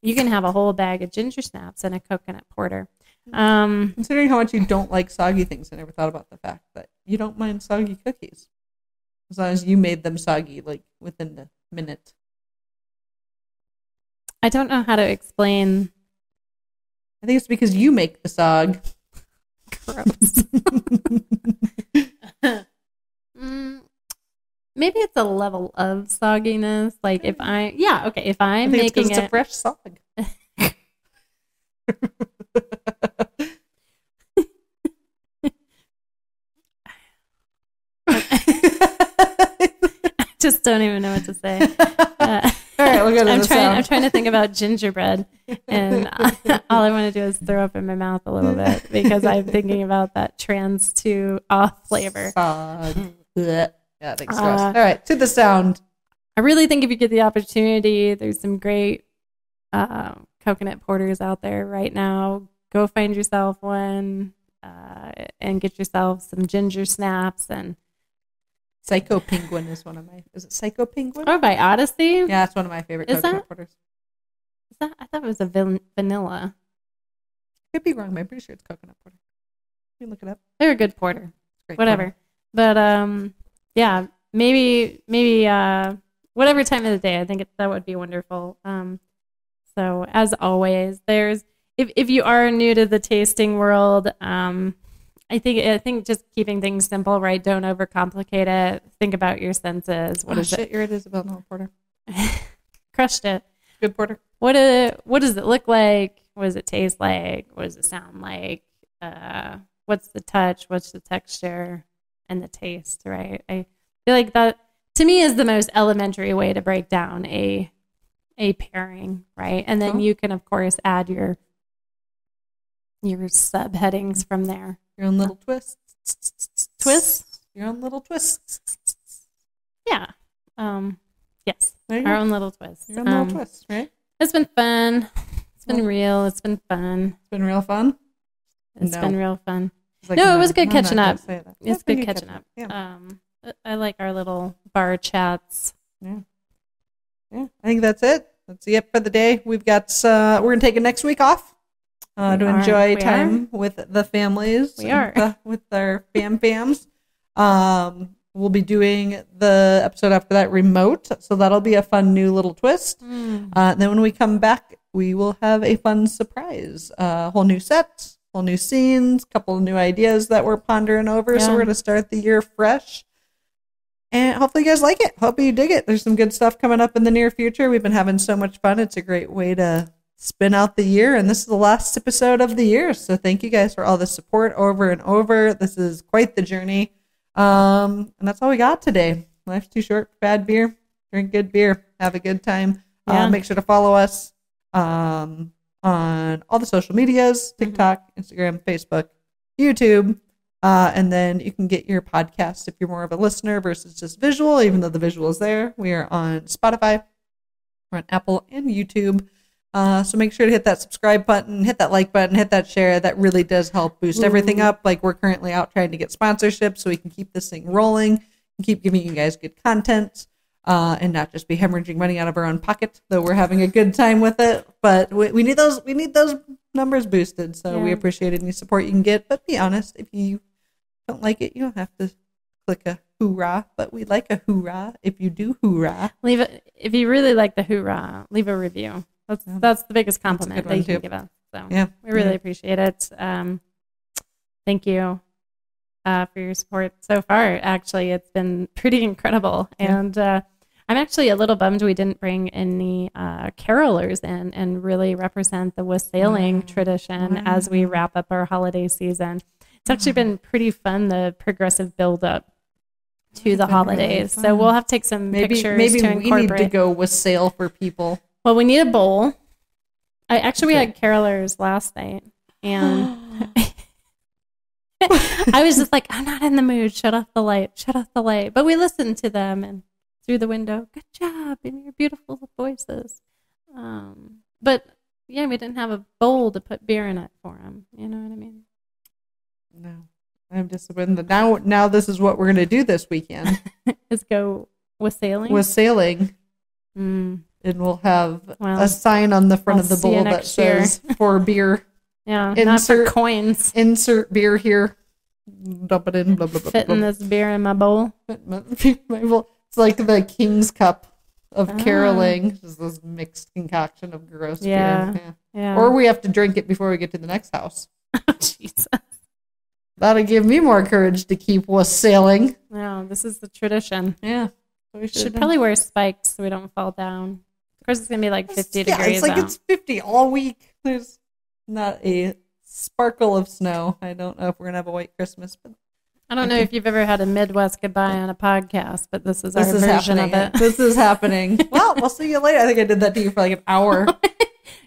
You can have a whole bag of ginger snaps and a coconut porter. Considering how much you don't like soggy things, I never thought about the fact that you don't mind soggy cookies. As long as you made them soggy, like, within the minute. I don't know how to explain. I think it's because you make the sog. Gross. Maybe it's a level of sogginess. Like if I'm making it's a fresh sog. I just don't even know what to say. All right, we'll go to I'm trying to think about gingerbread, and all I want to do is throw up in my mouth a little bit because I'm thinking about that trans to off flavor. Yeah, thanks, gross. All right, to the sound. I really think if you get the opportunity, there's some great coconut porters out there right now. Go find yourself one and get yourself some ginger snaps. And Psycho Penguin is one of my. Is it Psycho Penguin? Oh, by Odyssey. Yeah, that's one of my favorite coconut porters. Is that? I thought it was a vanilla. Could be wrong, but I'm pretty sure it's coconut porter. You can look it up. They're a good porter. Great whatever. Porter. But yeah, maybe whatever time of the day, I think that would be wonderful. So as always, if you are new to the tasting world, I think just keeping things simple, right? Don't overcomplicate it. Think about your senses. What is it? You're at Isabel Noel Porter. Crushed it. Good porter. What does it look like? What does it taste like? What does it sound like? What's the touch? What's the texture? And the taste, right? I feel like that, to me, is the most elementary way to break down a pairing, right? And then you can, of course, add your subheadings from there. Your own little twists. Twists? Your own little twists. Yeah. Yes. Our own little twists. Your own little twists, right? It's been fun. It's been real. It's been fun. It's been real fun? It's been real fun. Like, it was good catching up. It's good catching up. Yeah. I like our little bar chats. Yeah. I think that's it. That's it for the day. We've got. We're gonna take a next week off to enjoy time with the families. We are with our fams. We'll be doing the episode after that remote, so that'll be a fun new little twist. Then when we come back, we will have a fun surprise. Whole new set. Whole new scenes, couple of new ideas that we're pondering over. So we're going to start the year fresh. And hopefully you guys like it. Hope you dig it. There's some good stuff coming up in the near future. We've been having so much fun. It's a great way to spin out the year. And this is the last episode of the year. So thank you guys for all the support over and over. This is quite the journey. And that's all we got today. Life's too short for bad beer. Drink good beer. Have a good time. Make sure to follow us. On all the social medias, TikTok, Instagram, Facebook, YouTube. And then you can get your podcast if you're more of a listener versus just visual, even though the visual is there. We are on Spotify, we're on Apple and YouTube. So make sure to hit that subscribe button, hit that like button, hit that share. That really does help boost everything up. Like we're currently out trying to get sponsorships so we can keep this thing rolling and keep giving you guys good content. And not just be hemorrhaging money out of our own pocket, though we're having a good time with it. But we need those numbers boosted. So we Yeah. appreciate any support you can get. But be honest, if you don't like it, you don't have to click a hoorah. But we like a hoorah if you do hoorah. Leave it if you really like the hoorah. Leave a review. That's the biggest compliment good that you one, can too. give us. So Yeah. we really appreciate it. Thank you for your support so far. Actually, it's been pretty incredible, and I'm actually a little bummed we didn't bring any carolers in and really represent the wassailing tradition as we wrap up our holiday season. It's actually been pretty fun, the progressive build up to the holidays. So we'll have to take some pictures to Maybe we incorporate. need to go wassail for people. Well, we need a bowl. We had carolers last night, and I was just like, I'm not in the mood. Shut off the light. Shut off the light. But we listened to them and through the window. Good job in your beautiful voices. But yeah, we didn't have a bowl to put beer in it for them. You know what I mean? No, I'm disappointed. Now this is what we're going to do this weekend. Is go wassailing. Wassailing. Mm. And we'll have Well, a sign on the front I'll of the see you bowl that next year. says "for beer." Yeah, not for Insert- coins. Insert beer here. Dump it in. Blah, blah, blah, Fitting blah. this beer in my bowl. It's like the King's Cup of Ah. caroling. Just this mixed concoction of gross Yeah. beer. Yeah. Or we have to drink it before we get to the next house. Jesus. That'll give me more courage to keep wassailing. No, this is the tradition. Yeah. We Should probably wear spikes so we don't fall down. Of course, it's gonna be like 50 degrees It's like out. it's 50 all week. There's not a sparkle of snow. I don't know if we're gonna have a white Christmas, but I don't know if you've ever had a Midwest goodbye on a podcast, but this is our this is version happening. of it. This is happening. Well, we'll see you later. I think I did that to you for like an hour, You're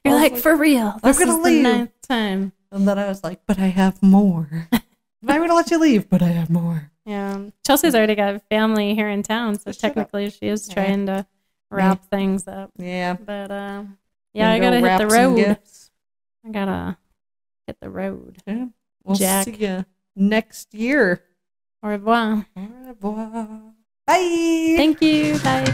I was like, like, for real. This gonna is leave. the 9th time. and then I was like, "But I have more. I'm gonna let you leave, but I have more." Yeah. Chelsea's already got family here in town, so Shut up. technically she is Yeah. trying to wrap things up. Yeah. But yeah, Gonna I go gotta hit wrap the some road. gifts. I gotta hit the road. Yeah. We'll Jack. see you next year. Au revoir. Au revoir. Bye. Thank you. Bye.